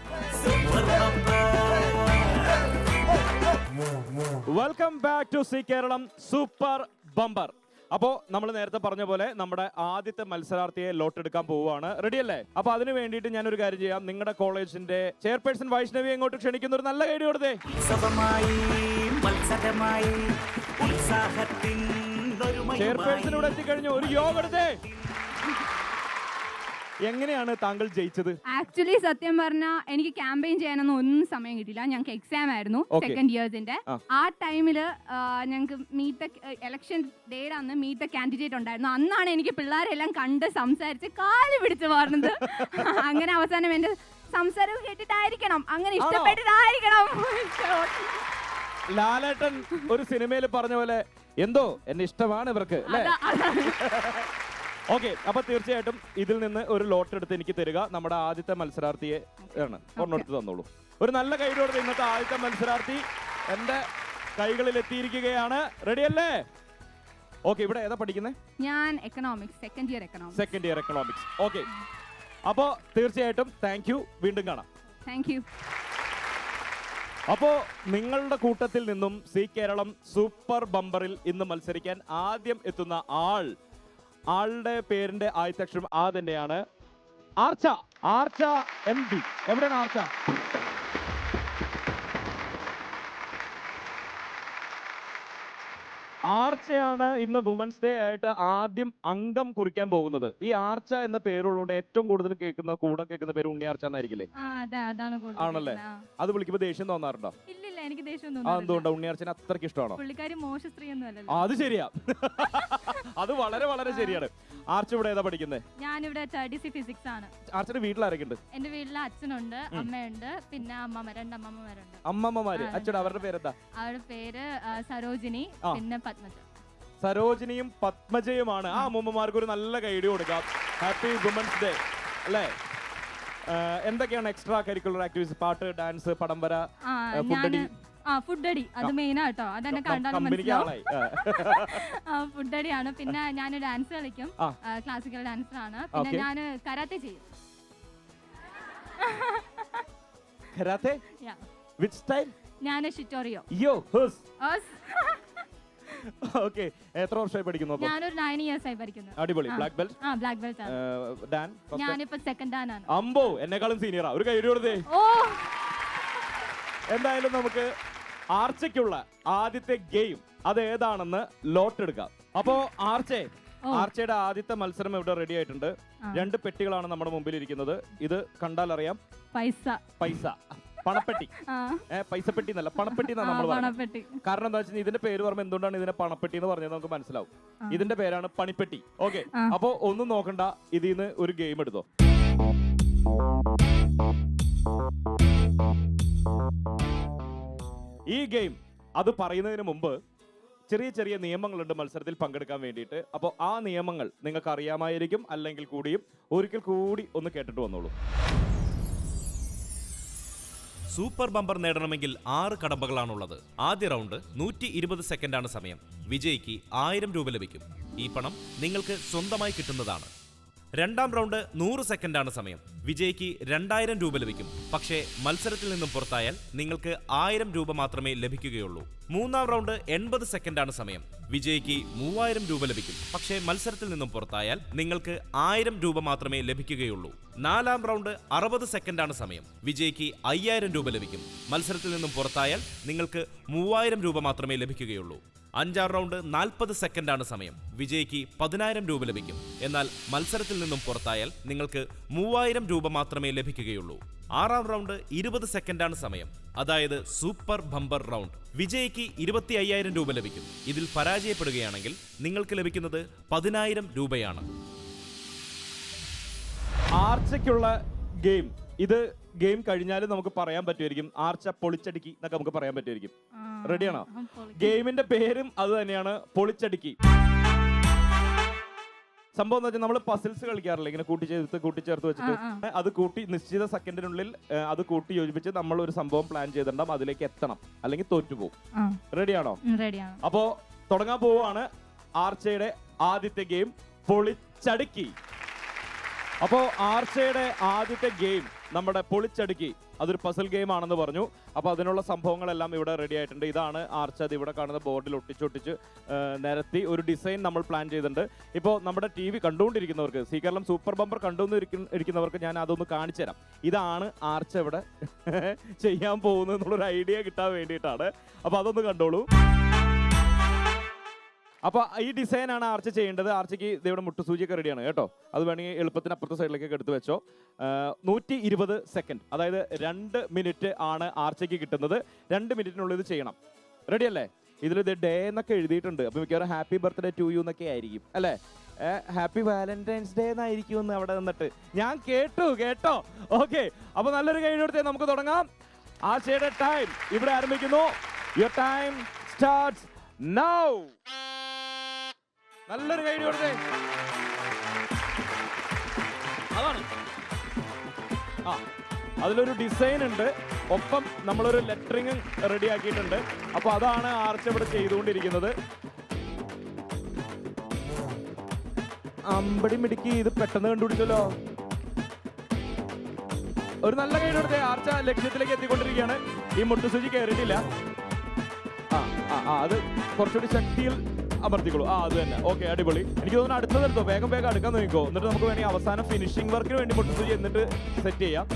Welcome back to Zee Keralam super bumper. അപ്പോൾ നമ്മൾ നേരത്തെ പറഞ്ഞ പോലെ നമ്മുടെ ആദ്യത്തെ മത്സരാർത്ഥിയെ ലോട്ട് എടുക്കാൻ പോവുകയാണ്. റെഡി അല്ലേ? അപ്പൊ അതിന് വേണ്ടിയിട്ട് ഞാനൊരു കാര്യം ചെയ്യാം. നിങ്ങളുടെ കോളേജിന്റെ ചെയർപേഴ്സൺ വൈഷ്ണവി എങ്ങോട്ട് ക്ഷണിക്കുന്ന ഒരു നല്ല കൈഡി കൊടുത്തേ. ചെയർപേഴ്സൺ ഇവിടെ എത്തിക്കഴിഞ്ഞു, ഒരു യോഗ എടുത്തേ. എങ്ങനെയാണ് താങ്കൾ ജയിച്ചത്? ആക്ച്വലി സത്യം പറഞ്ഞാൽ എനിക്ക് ക്യാമ്പയിൻ ചെയ്യാനൊന്നും ഒന്നും സമയം കിട്ടില്ല. ഞങ്ങൾക്ക് എക്സാം ആയിരുന്നു, സെക്കൻഡ് ഇയേഴ്സിന്റെ. ആ ടൈമില് ഞങ്ങൾക്ക് മീറ്റ് ഇലക്ഷൻ ഡേയുടെ അന്ന് മീറ്റ് ദ കാൻഡിഡേറ്റ് ഉണ്ടായിരുന്നു. അന്നാണ് എനിക്ക് പിള്ളേരെല്ലാം കണ്ട് സംസാരിച്ച് കാല് പിടിച്ച് പറഞ്ഞത്. അങ്ങനെ അവസാനം എന്റെ സംസാരം കേട്ടിട്ടായിരിക്കണം, അങ്ങനെ ഇഷ്ടപ്പെട്ടിട്ടായിരിക്കണം. ലാലേട്ടൻ ഒരു സിനിമയിൽ പറഞ്ഞ പോലെ എന്തോ എന്നെ ഇഷ്ടമാണ് ഇവർക്ക് അല്ലേ? ഓക്കെ, അപ്പൊ തീർച്ചയായിട്ടും ഇതിൽ നിന്ന് ഒരു ലോട്ട് എടുത്ത് എനിക്ക് തരിക. നമ്മുടെ ആദ്യത്തെ മത്സരാർത്ഥിയെ ആണ് ഒരെണ്ണെടുത്ത് തന്നോളൂ. ഒരു നല്ല കൈയോടെ ഇന്നത്തെ ആദ്യത്തെ മത്സരാർത്ഥി എന്റെ കൈകളിൽ എത്തിയിരിക്കുകയാണ്. റെഡി അല്ലേ? ഓക്കെ, ഇവിടെ ഏതാ പഠിക്കുന്നത്? ഞാൻ economics, second year economics. Second year economics. Okay, അപ്പോ തീർച്ചയായിട്ടും താങ്ക് യു. വീണ്ടും കാണാം. Thank you. അപ്പോ നിങ്ങളുടെ കൂട്ടത്തിൽ നിന്നും സി കേരളം സൂപ്പർ ബമ്പറിൽ ഇന്ന് മത്സരിക്കാൻ ആദ്യം എത്തുന്ന ആളുടെ പേരിന്റെ ആദ്യത്തെ അക്ഷരം ആ തന്നെയാണ്. ആർച്ച. ആർച്ച MD. എവിടെയാണ് ആർച്ച? ആർച്ചയാണ് ഇന്ന് വുമൻസ് ഡേ ആയിട്ട് ആദ്യം അംഗം കുറിക്കാൻ പോകുന്നത്. ഈ ആർച്ച എന്ന പേരുള്ളതുകൊണ്ട് ഏറ്റവും കൂടുതൽ കൂടെ കേൾക്കുന്ന പേര് ഉണ്ണിയാർച്ച എന്നായിരിക്കില്ലേ? ആണല്ലേ? അത് വിളിക്കുമ്പോ ദേഷ്യം തോന്നാറുണ്ടോ? എനിക്ക് ദേഷ്യം എന്തുകൊണ്ടാ? ഉണ്ണിയാർച്ചനെ അത്രയ്ക്ക് ഇഷ്ടമാണോ? പുള്ളിക്കാരി മോശ സ്ത്രീ ഒന്നും അത് ശരിയാ. അത് വളരെ വളരെ ശരിയാണ്. ആർച്ച ഇവിടെ ഏതാ പഠിക്കുന്നത്? ഞാനിവിടെ DC ഫിസിക്സ് ആണ്. ആർച്ചയുടെ വീട്ടിലാരൊക്കെ ഉണ്ട്? എന്റെ വീട്ടിൽ അച്ഛനുണ്ട്, അമ്മയുണ്ട്, പിന്നെ രണ്ടമ്മമാരുണ്ട്. അമ്മമ്മമാര്? അച്ഛൻ അവരുടെ പേരെന്താ? അവരുടെ പേര് സരോജിനി, പിന്നെ പത്മജ. സരോജിനിയും പത്മജയുമാണ്. ആ അമ്മമ്മമാർക്ക് ഒരു നല്ല കൈഡി കൊടുക്കാം. ഹാപ്പി വുമൻസ് ഡേ അല്ലേ? എന്തൊക്കെയാണ് എക്സ്ട്രാ കരിക്കുലർ ആക്ടിവിറ്റീസ്? പാട്ട്, ഡാൻസ്, പടംവര, ഫുഡടി? ഫുഡടി അത് മെയിൻ ആട്ടോ. അതെന്നെ കണ്ടാലും മനസ്സിലാവും. ഫുഡടിയാണ്. പിന്നെ ഞാൻ ഡാൻസ് കളിക്കും, ക്ലാസിക്കൽ ഡാൻസർ ആണ്. പിന്നെ ഞാൻ കരാത്തെ ചെയ്യും. കരാത്തെ? Which style? ഞാൻ ഷിറ്റോറിയോ. ഓക്കേ, എത്ര വർഷമായി പഠിക്കുന്നു? ഞാനൊരു 9 years ആയി പഠിക്കുന്നു. അടിപൊളി. Black belt? ബ്ലാക്ക് ബെൽറ്റ് ആണ്. ഡാൻ? ഞാനിപ്പോ സെക്കൻഡ് ഡാൻ ആണ്. അമ്പോ, എന്നെക്കാളും സീനിയറാ. ഒരു കൈയ്യടി കൊടുത്തേ. എന്തായാലും നമുക്ക് ആർച്ചയ്ക്കുള്ള ആദ്യത്തെ ഗെയിം അത് ഏതാണെന്ന് ലോട്ട് എടുക്കാം. അപ്പോ ആർച്ചയുടെ ആദ്യത്തെ മത്സരം ഇവിടെ റെഡി ആയിട്ടുണ്ട്. 2 പെട്ടികളാണ് നമ്മുടെ മുമ്പിൽ ഇരിക്കുന്നത്. ഇത് കണ്ടാൽ അറിയാം, പൈസ പണപ്പെട്ടി. പൈസപ്പെട്ടി എന്നല്ല, പണപ്പെട്ടി എന്നാണ് നമ്മൾ പറയുന്നത്. കാരണം എന്താ വെച്ചാൽ ഇതിന്റെ പേര് പറയുമ്പോൾ എന്തുകൊണ്ടാണ് ഇതിനെ പണപ്പെട്ടി എന്ന് പറഞ്ഞത് നമുക്ക് മനസ്സിലാവും. ഇതിന്റെ പേരാണ് പണിപ്പെട്ടി. ഓക്കെ, അപ്പൊ ഒന്നും നോക്കണ്ട, ഇതിൽ നിന്ന് ഒരു ഗെയിം എടുത്തോ. ഈ ഗെയിം അത് പറയുന്നതിന് മുമ്പ് ചെറിയ ചെറിയ നിയമങ്ങളുണ്ട് മത്സരത്തിൽ പങ്കെടുക്കാൻ വേണ്ടിയിട്ട്. അപ്പോൾ ആ നിയമങ്ങൾ നിങ്ങൾക്ക് അറിയാമായിരിക്കും, അല്ലെങ്കിൽ കൂടിയും ഒരിക്കൽ കൂടി ഒന്ന് കേട്ടിട്ട് വന്നോളൂ. സൂപ്പർ ബമ്പർ നേടണമെങ്കിൽ 6 കടമ്പകളാണുള്ളത്. ആദ്യ റൗണ്ട് 120 സെക്കൻഡാണ് സമയം. വിജയിക്ക് 1000 രൂപ ലഭിക്കും. ഈ പണം നിങ്ങൾക്ക് സ്വന്തമായി കിട്ടുന്നതാണ്. രണ്ടാം റൗണ്ട് 100 സെക്കൻഡാണ് സമയം. വിജയിക്ക് 2000 രൂപ ലഭിക്കും. പക്ഷേ മത്സരത്തിൽ നിന്നും പുറത്തായാൽ നിങ്ങൾക്ക് 1000 രൂപ മാത്രമേ ലഭിക്കുകയുള്ളൂ. മൂന്നാം റൗണ്ട് 80 സെക്കൻഡാണ് സമയം. വിജയിക്ക് 3000 രൂപ ലഭിക്കും. പക്ഷേ മത്സരത്തിൽ നിന്നും പുറത്തായാൽ നിങ്ങൾക്ക് 1000 രൂപ മാത്രമേ ലഭിക്കുകയുള്ളൂ. നാലാം റൗണ്ട് 60 സെക്കൻഡാണ് സമയം. വിജയിക്ക് 5000 രൂപ ലഭിക്കും. മത്സരത്തിൽ നിന്നും പുറത്തായാൽ നിങ്ങൾക്ക് 3000 രൂപ മാത്രമേ ലഭിക്കുകയുള്ളൂ. അഞ്ചാം റൗണ്ട് 40 സെക്കൻഡാണ് സമയം. വിജയിക്ക് 10000 രൂപ ലഭിക്കും. എന്നാൽ മത്സരത്തിൽ നിന്നും പുറത്തായാൽ നിങ്ങൾക്ക് 3000 രൂപ മാത്രമേ ലഭിക്കുകയുള്ളൂ. ആറാം റൗണ്ട് 20 സെക്കൻഡാണ് സമയം. അതായത് സൂപ്പർ ബമ്പർ റൗണ്ട്. വിജയിക്ക് 25000 രൂപ ലഭിക്കും. ഇതിൽ പരാജയപ്പെടുകയാണെങ്കിൽ നിങ്ങൾക്ക് ലഭിക്കുന്നത് 10000 രൂപയാണ്. ആർച്ചയ്ക്കുള്ള ഗെയിം ഇത്. ഗെയിം കഴിഞ്ഞാലും നമുക്ക് പറയാൻ പറ്റുമായിരിക്കും, ആർച്ച പൊളിച്ചടുക്കി എന്നൊക്കെ നമുക്ക് പറയാൻ പറ്റുമായിരിക്കും. റെഡിയാണോ? ഗെയിമിന്റെ പേരും അത് തന്നെയാണ്, പൊളിച്ചടുക്കി. സംഭവം എന്ന് വെച്ചാൽ നമ്മൾ പസിൽസ് കളിക്കാറില്ല, ഇങ്ങനെ കൂട്ടിച്ചേർത്ത് വെച്ചിട്ട് അത് കൂട്ടി നിശ്ചിത സെക്കൻഡിനുള്ളിൽ അത് കൂട്ടി യോജിപ്പിച്ച് നമ്മൾ ഒരു സംഭവം പ്ലാൻ ചെയ്തിട്ടുണ്ടാവും, അതിലേക്ക് എത്തണം, അല്ലെങ്കിൽ തോറ്റുപോകും. റെഡിയാണോ? അപ്പോ തുടങ്ങാൻ പോവുകയാണ് ആർച്ചയുടെ ആദ്യത്തെ ഗെയിം, പൊളിച്ചടുക്കി. അപ്പോൾ ആർച്ചയുടെ ആദ്യത്തെ ഗെയിം നമ്മുടെ പൊളിച്ചടുക്കി. അതൊരു പസിൽ ഗെയിം ആണെന്ന് പറഞ്ഞു. അപ്പോൾ അതിനുള്ള സംഭവങ്ങളെല്ലാം ഇവിടെ റെഡി ആയിട്ടുണ്ട്. ഇതാണ് ആർച്ച. അത് ഇവിടെ കാണുന്ന ബോർഡിൽ ഒട്ടിച്ചൊട്ടിച്ച് നിരത്തി ഒരു ഡിസൈൻ നമ്മൾ പ്ലാൻ ചെയ്തിട്ടുണ്ട്. ഇപ്പോൾ നമ്മുടെ TV കണ്ടുകൊണ്ടിരിക്കുന്നവർക്ക്, സി കേരളം സൂപ്പർ ബമ്പർ കണ്ടുകൊണ്ടിരിക്കുന്നവർക്ക് ഞാൻ അതൊന്ന് കാണിച്ചു തരാം. ഇതാണ് ആർച്ച ഇവിടെ ചെയ്യാൻ പോകുന്നത് എന്നുള്ളൊരു ഐഡിയ കിട്ടാൻ വേണ്ടിയിട്ടാണ്. അപ്പോൾ അതൊന്ന് കണ്ടോളൂ. അപ്പോൾ ഈ ഡിസൈനാണ് ആർച്ച ചെയ്യേണ്ടത്. ആർച്ചയ്ക്ക് ഇവിടെ മുട്ടുസൂചിയൊക്കെ റെഡിയാണ് കേട്ടോ. അത് വേണമെങ്കിൽ എളുപ്പത്തിന് അപ്പുറത്തെ സൈഡിലേക്കൊക്കെ എടുത്ത് വെച്ചോ. 120 സെക്കൻഡ്, അതായത് 2 മിനിറ്റ് ആണ് ആർച്ചയ്ക്ക് കിട്ടുന്നത്. 2 മിനിറ്റിനുള്ളിൽ ഇത് ചെയ്യണം. റെഡി അല്ലേ? ഇതിൽ ഇത് ഡേ എന്നൊക്കെ എഴുതിയിട്ടുണ്ട്. അപ്പോൾ മിക്കവാറും ഹാപ്പി ബർത്ത്ഡേ ടു യു എന്നൊക്കെ ആയിരിക്കും അല്ലേ? ഹാപ്പി വാലന്റൈൻസ് ഡേ എന്നായിരിക്കും എന്ന് അവിടെ നിന്നിട്ട് ഞാൻ കേട്ടോ. ഓക്കെ, അപ്പോൾ നല്ലൊരു കൈ കൊടുത്തേ നമുക്ക് തുടങ്ങാം. ആർച്ചയുടെ ടൈം ഇവിടെ ആരംഭിക്കുന്നു. Your time starts now. നല്ലൊരു കൈ കൊടുത്തേ. അതാണ്. അതിലൊരു ഡിസൈൻ ഉണ്ട്, ഒപ്പം നമ്മളൊരു ലെറ്ററിങ് റെഡി ആക്കിയിട്ടുണ്ട്. അപ്പൊ അതാണ് ആർച്ച ഇവിടെ ചെയ്തുകൊണ്ടിരിക്കുന്നത്. അമ്പടി മിടുക്കി, ഇത് പെട്ടെന്ന് കണ്ടുപിടിച്ചല്ലോ. ഒരു നല്ല കൈ കൊടുത്തേ. ആർച്ച ലക്ഷ്യത്തിലേക്ക് എത്തിക്കൊണ്ടിരിക്കുകയാണ്. ഈ മുട്ടുസൂചി കയറിയിട്ടില്ല. അത് കുറച്ചുകൂടി ശക്തിയിൽ അമർത്തിക്കോളൂ. അത് തന്നെ. ഓക്കെ, അടിപൊളി. എനിക്ക് തോന്നുന്നു അടുത്തതെടുത്തോ, വേഗം അടുക്കാൻ നോക്കിക്കോ. എന്നിട്ട് നമുക്ക് വേണമെങ്കിൽ അവസാനം ഫിനിഷിംഗ് വർക്കിന് വേണ്ടി മുട്ടുസൂചി എന്നിട്ട് സെറ്റ് ചെയ്യാം.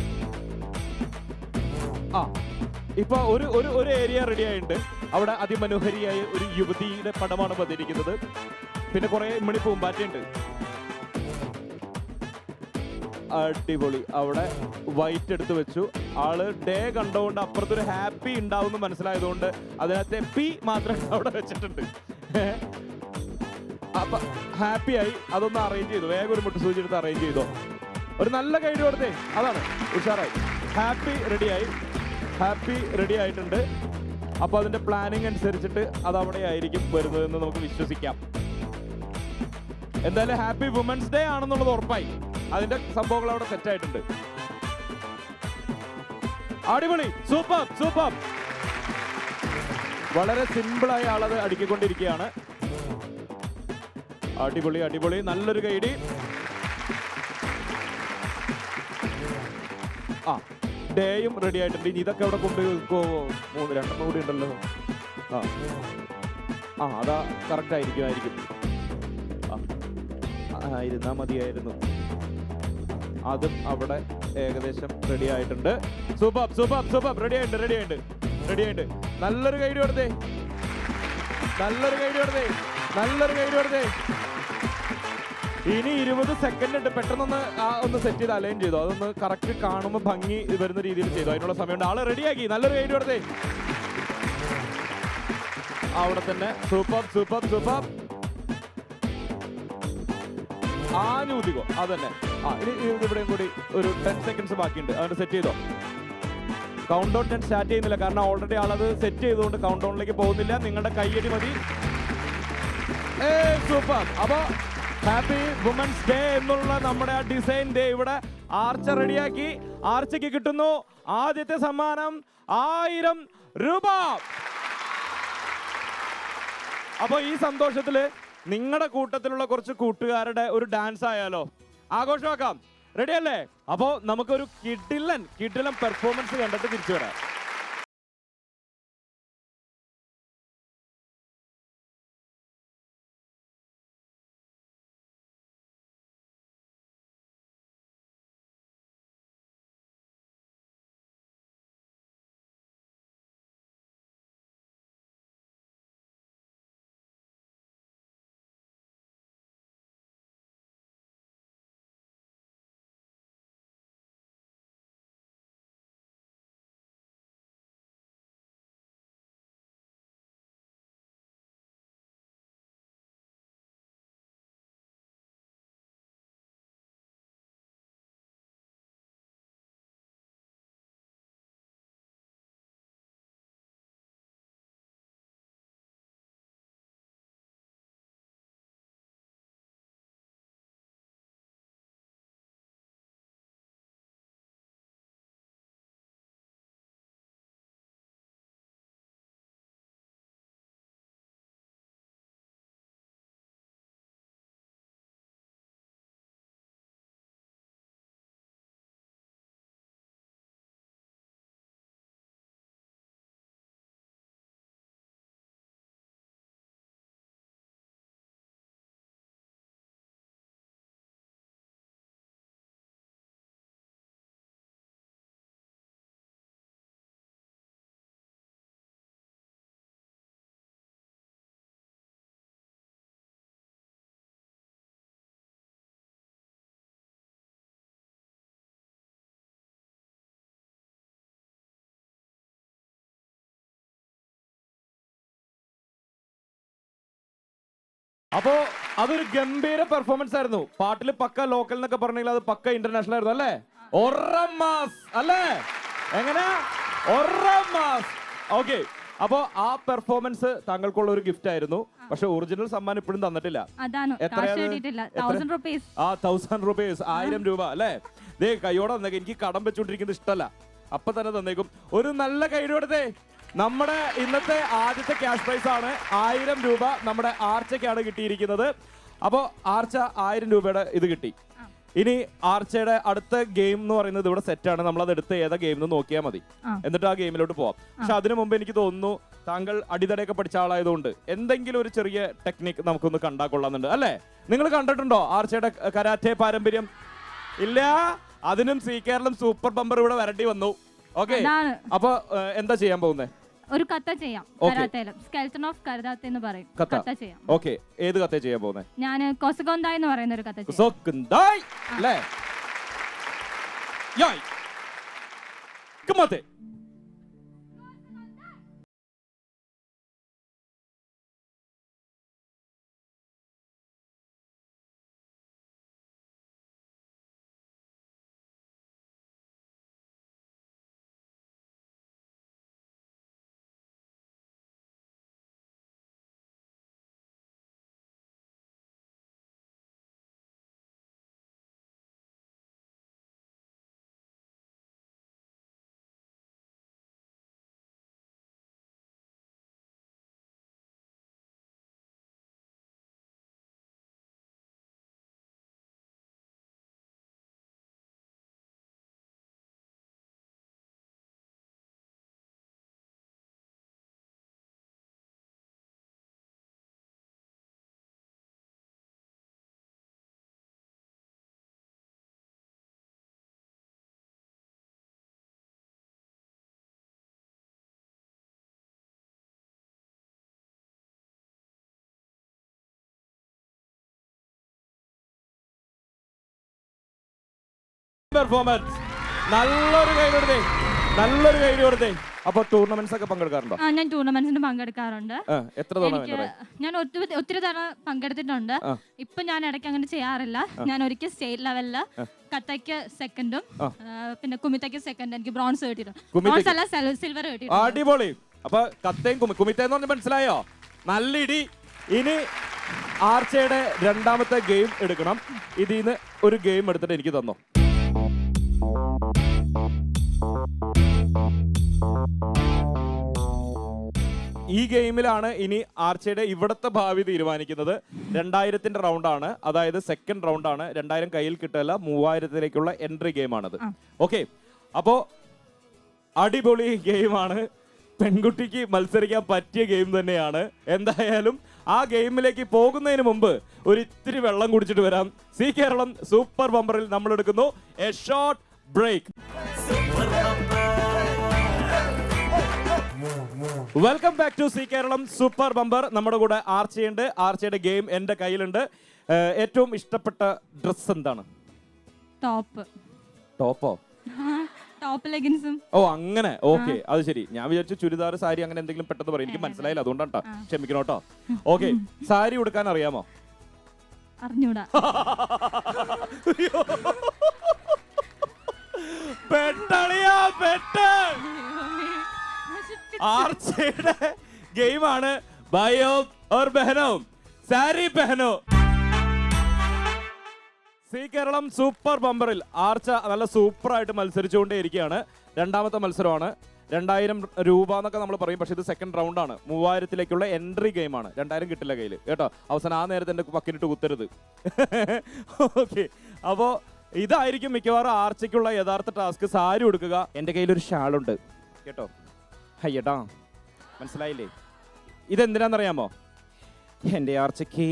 ഇപ്പൊ ഒരു ഏരിയ റെഡി ആയിട്ടുണ്ട്. അവിടെ അതിമനോഹരിയായ ഒരു യുവതിയുടെ പടമാണ് പതിയിരിക്കുന്നത്. പിന്നെ കുറെ മണി പൂമ്പാറ്റയുണ്ട്. അടിപൊളി. അവിടെ വൈറ്റ് എടുത്ത് വെച്ചു. ആള് ഡേ കണ്ടുകൊണ്ട് അപ്പുറത്തൊരു ഹാപ്പി ഉണ്ടാവും മനസ്സിലായതുകൊണ്ട് അതിനകത്തെ പി മാത്രം അവിടെ വെച്ചിട്ടുണ്ട്. അപ്പൊ ഹാപ്പി ആയി. അതൊന്ന് അറേഞ്ച് ചെയ്തു. വേഗം ഒരു മുട്ടുസൂചി എടുത്ത് അറേഞ്ച് ചെയ്തോ. ഒരു നല്ല കൈഡ് കൊടുത്തേ. അതാണ്, ഉഷാറായി. ഹാപ്പി റെഡി ആയിട്ടുണ്ട്. അപ്പൊ അതിന്റെ പ്ലാനിങ് അനുസരിച്ചിട്ട് അത് അവിടെ ആയിരിക്കും വരുന്നതെന്ന് നമുക്ക് വിശ്വസിക്കാം. എന്തായാലും ഹാപ്പി വുമൻസ് ഡേ ആണെന്നുള്ളത് ഉറപ്പായി. അതിന്റെ സംഭവങ്ങൾ അവിടെ സെറ്റ് ആയിട്ടുണ്ട്. അടിപൊളി, സൂപ്പർ. വളരെ സിമ്പിളായി ആളത് അടുക്കിക്കൊണ്ടിരിക്കുകയാണ്. അടിപൊളി. നല്ലൊരു കൈഡി. ഡേയും റെഡി ആയിട്ടുണ്ട്. ഇനി ഇതൊക്കെ അവിടെ കൊണ്ടുപോയി 2 കൂടി ഉണ്ടല്ലോ. അതാ കറക്റ്റ് ആയിരിക്കും. ഇരുന്നാ മതിയായിരുന്നു. അതും അവിടെ ഏകദേശം റെഡി ആയിട്ടുണ്ട്. സൂപ്പർ. റെഡി ആയിട്ടുണ്ട്. നല്ലൊരു കൈഡി കൊടുത്തേ. ഇനി 20 സെക്കൻഡ് ഉണ്ട്. പെട്ടെന്നൊന്ന് ഒന്ന് സെറ്റ് ചെയ്ത് അലൈൻ ചെയ്തോ. അതൊന്ന് കറക്റ്റ് കാണുമ്പോൾ ഭംഗി വരുന്ന രീതിയിൽ ചെയ്തോ. അതിനുള്ള സമയമുണ്ട്. ആള് റെഡിയാക്കി. നല്ലൊരു കൈഡി കൊടുത്തേ. അവിടെ തന്നെ. സൂപ്പർ. ആഞ്ഞൂതിക്കോ. അതന്നെ. ഇനി ഇവിടെയും കൂടി ഒരു 10 സെക്കൻഡ്സ് ബാക്കിയുണ്ട്. അതുകൊണ്ട് സെറ്റ് ചെയ്തോ. കൗണ്ട് ഡൗൺ ഞാൻ സ്റ്റാർട്ട് ചെയ്യുന്നില്ല, കാരണം ഓൾറെഡി ആളത് സെറ്റ് ചെയ്തുകൊണ്ട് കൗണ്ട് ഡൗണിലേക്ക് പോകുന്നില്ല. നിങ്ങളുടെ കൈയടി മതി. സൂപ്പർ. അപ്പൊ ഹാപ്പി വുമൻസ് ഡേ എന്നുള്ള നമ്മുടെ ആ ഡിസൈൻ ഡേ ഇവിടെ ആർച്ച റെഡിയാക്കി. ആർച്ചയ്ക്ക് കിട്ടുന്നു ആദ്യത്തെ സമ്മാനം 1000 രൂപ. അപ്പൊ ഈ സന്തോഷത്തില് നിങ്ങളുടെ കൂട്ടത്തിലുള്ള കുറച്ച് കൂട്ടുകാരുടെ ഒരു ഡാൻസ് ആയാലോ? ആഘോഷമാക്കാം. റെഡി അല്ലേ? അപ്പോ നമുക്കൊരു കിടിലൻ പെർഫോമൻസ് കണ്ടിട്ട് തിരിച്ചു വരാം. അപ്പോ അതൊരു ഗംഭീര പെർഫോമൻസ് ആയിരുന്നു. പാട്ടിൽ പക്ക ലോക്കൽ എന്നൊക്കെ പറഞ്ഞെങ്കിൽ അത് പക്ക ഇന്റർനാഷണൽ ആയിരുന്നു അല്ലേ? ഒറമാസ് അല്ലേ? എങ്ങനെ? ഒറമാസ്. ഓക്കെ. അപ്പോ ആ പെർഫോമൻസ് താങ്കൾക്കുള്ള ഒരു ഗിഫ്റ്റ് ആയിരുന്നു. പക്ഷെ ഒറിജിനൽ സമ്മാനം ഇപ്പോഴും തന്നിട്ടില്ല. 1000 രൂപ 1000 രൂപ അല്ലേ? ദേ കൈയോടെ തന്നേക്കും. എനിക്ക് കടം വെച്ചോണ്ടിരിക്കുന്നത് ഇഷ്ടമല്ല. അപ്പൊ തന്നെ തന്നേക്കും. ഒരു നല്ല കൈയ്യടി കൊടുത്തേ. നമ്മുടെ ഇന്നത്തെ ആദ്യത്തെ ക്യാഷ് പ്രൈസ് ആണ് 1000 രൂപ നമ്മുടെ ആർച്ചയ്ക്കാണ് കിട്ടിയിരിക്കുന്നത്. അപ്പോൾ ആർച്ച 1000 രൂപയുടെ ഇത് കിട്ടി. ഇനി ആർച്ചയുടെ അടുത്ത ഗെയിം എന്ന് പറയുന്നത് ഇവിടെ സെറ്റാണ്. നമ്മളത് എടുത്ത് ഏതാ ഗെയിം എന്ന് നോക്കിയാൽ മതി. എന്നിട്ട് ആ ഗെയിമിലോട്ട് പോവാം. പക്ഷെ അതിനു മുമ്പ് എനിക്ക് തോന്നുന്നു താങ്കൾ അടിതടയൊക്കെ പഠിച്ച ആളായതുകൊണ്ട് എന്തെങ്കിലും ഒരു ചെറിയ ടെക്നിക്ക് നമുക്കൊന്ന് കണ്ടാ കൊള്ളാന്നുണ്ട് അല്ലേ? നിങ്ങൾ കണ്ടിട്ടുണ്ടോ ആർച്ചയുടെ കരാറ്റെ പാരമ്പര്യം? ഇല്ല. അതിനും സി കേരളം സൂപ്പർ ബമ്പർ ഇവിടെ വരേണ്ടി വന്നു. ഓക്കെ. അപ്പൊ എന്താ ചെയ്യാൻ പോകുന്നത്? ഒരു കഥ ചെയ്യാം. സ്കെൽട്ടൺ ഓഫ് കരാത്തെ എന്ന് പറയും. കഥ ചെയ്യാം. ഓക്കെ. ഏത് കഥ ചെയ്യാൻ പോകുന്നത്? ഞാൻ കൊസഗോന്തായ് എന്ന് പറയുന്ന ഒരു കഥ ചെയ്യാം. കൊസഗോന്തായ് അല്ലേ? യായ് കമത്തെ. പെർഫോമൻസ്. നല്ലൊരു കൈ കൊടുത്തേ. അപ്പൊ ടൂർണമെന്റ്സ് ഒക്കെ പങ്കെടുക്കാറുണ്ടോ? ഞാൻ ടൂർണമെന്റ്സിന് പങ്കെടുക്കാറുണ്ട്. എത്ര തവണ? ഞാൻ ഒത്തിരി തവണ പങ്കെടുത്തിട്ടുണ്ട്. ഇപ്പൊ ഞാൻ ഇടയ്ക്ക് അങ്ങനെ ചെയ്യാറില്ല. ഞാൻ ഒരിക്കൽ സ്റ്റേറ്റ് ലെവലില് കത്തയ്ക്ക് സെക്കൻഡും പിന്നെ കുമിത്തയ്ക്ക് സെക്കൻഡ് എനിക്ക് ബ്രോൺസ് കിട്ടിയിട്ടുണ്ട്. ബ്രോൺസ് അല്ല സിൽവർ കിട്ടിയിട്ടുണ്ട്. അടിപൊളി. അപ്പൊ കത്തയും കുമിത്തയെന്ന് പറഞ്ഞ് മനസ്സിലായോ? നല്ല ഇടി. ഇനി ആർച്ചയുടെ രണ്ടാമത്തെ ഗെയിം എടുക്കണം. ഇതിൽ നിന്ന് ഒരു ഗെയിം എടുത്തിട്ട് എനിക്ക് തന്നോ. ഈ ഗെയിമിലാണ് ഇനി ആർച്ചയുടെ ഇവിടുത്തെ ഭാവി തീരുമാനിക്കുന്നത്. 2000-ന്റെ റൗണ്ടാണ്, അതായത് സെക്കൻഡ് റൗണ്ടാണ്. 2000 കയ്യിൽ കിട്ടല്ല, 3000-ലേക്കുള്ള എൻട്രി ഗെയിമാണത്. ഓക്കെ, അപ്പോ അടിപൊളി ഗെയിമാണ്. പെൺകുട്ടിക്ക് മത്സരിക്കാൻ പറ്റിയ ഗെയിം തന്നെയാണ്. എന്തായാലും ആ ഗെയിമിലേക്ക് പോകുന്നതിന് മുമ്പ് ഒരു ഇത്തിരി വെള്ളം കുടിച്ചിട്ട് വരാം. സി കേരളം സൂപ്പർ ബമ്പറിൽ നമ്മൾ എടുക്കുന്നു a short break. Welcome back to Zee Keralam super bumper. നമ്മുടെ കൂടെ ആർച്ചയുണ്ട്. ആർച്ചയുടെ ഗെയിം എൻ്റെ കയ്യിലുണ്ട്. ഏറ്റവും ഇഷ്ടപ്പെട്ട ഡ്രസ് എന്താണ്? ടോപ്പോ? ടോപ്പ് ലെഗിൻസും. ഓ അങ്ങനെ, ഓക്കെ, അത് ശരി. ഞാൻ വിചാരിച്ചു ചുരിദാർ, സാരി അങ്ങനെ എന്തെങ്കിലും പെട്ടെന്ന് പറയും. എനിക്ക് മനസ്സിലായില്ല, അതുകൊണ്ടാണ് ക്ഷമിക്കണം കേട്ടോ. ഓക്കെ, സാരി ഉടുക്കാൻ അറിയാമോ? അറിഞ്ഞൂടാ. പെട്ടളിയാ പെട്ട്. ആർച്ചയുടെ ഗെയിമാണ് ഭായിയോ ഓർ ബഹനോ സാരി പെഹനോ. സി കേരളം സൂപ്പർ ബമ്പറിൽ ആർച്ച നല്ല സൂപ്പറായിട്ട് മത്സരിച്ചുകൊണ്ടേയിരിക്കുകയാണ്. രണ്ടാമത്തെ മത്സരമാണ്. 2000 രൂപ എന്നൊക്കെ നമ്മൾ പറയും, പക്ഷെ ഇത് സെക്കൻഡ് റൗണ്ടാണ്. 3000-ലേക്കുള്ള എൻട്രി ഗെയിമാണ്. 2000 കിട്ടില്ല കയ്യിൽ കേട്ടോ. അവസാനം ആ നേരത്തെ എൻ്റെ പക്കിനിട്ട് കുത്തരുത്. ഓക്കെ, അപ്പോൾ ഇതായിരിക്കും മിക്കവാറും ആർച്ചയ്ക്കുള്ള യഥാർത്ഥ ടാസ്ക്. സാരി ഉടുക്കുക. എൻ്റെ കയ്യിലൊരു ഷാളുണ്ട് കേട്ടോ. ഹയ്യട്ടാ, മനസ്സിലായില്ലേ? ഇതെന്തിനാണെന്നറിയാമോ? എൻ്റെ ആർച്ചയ്ക്ക്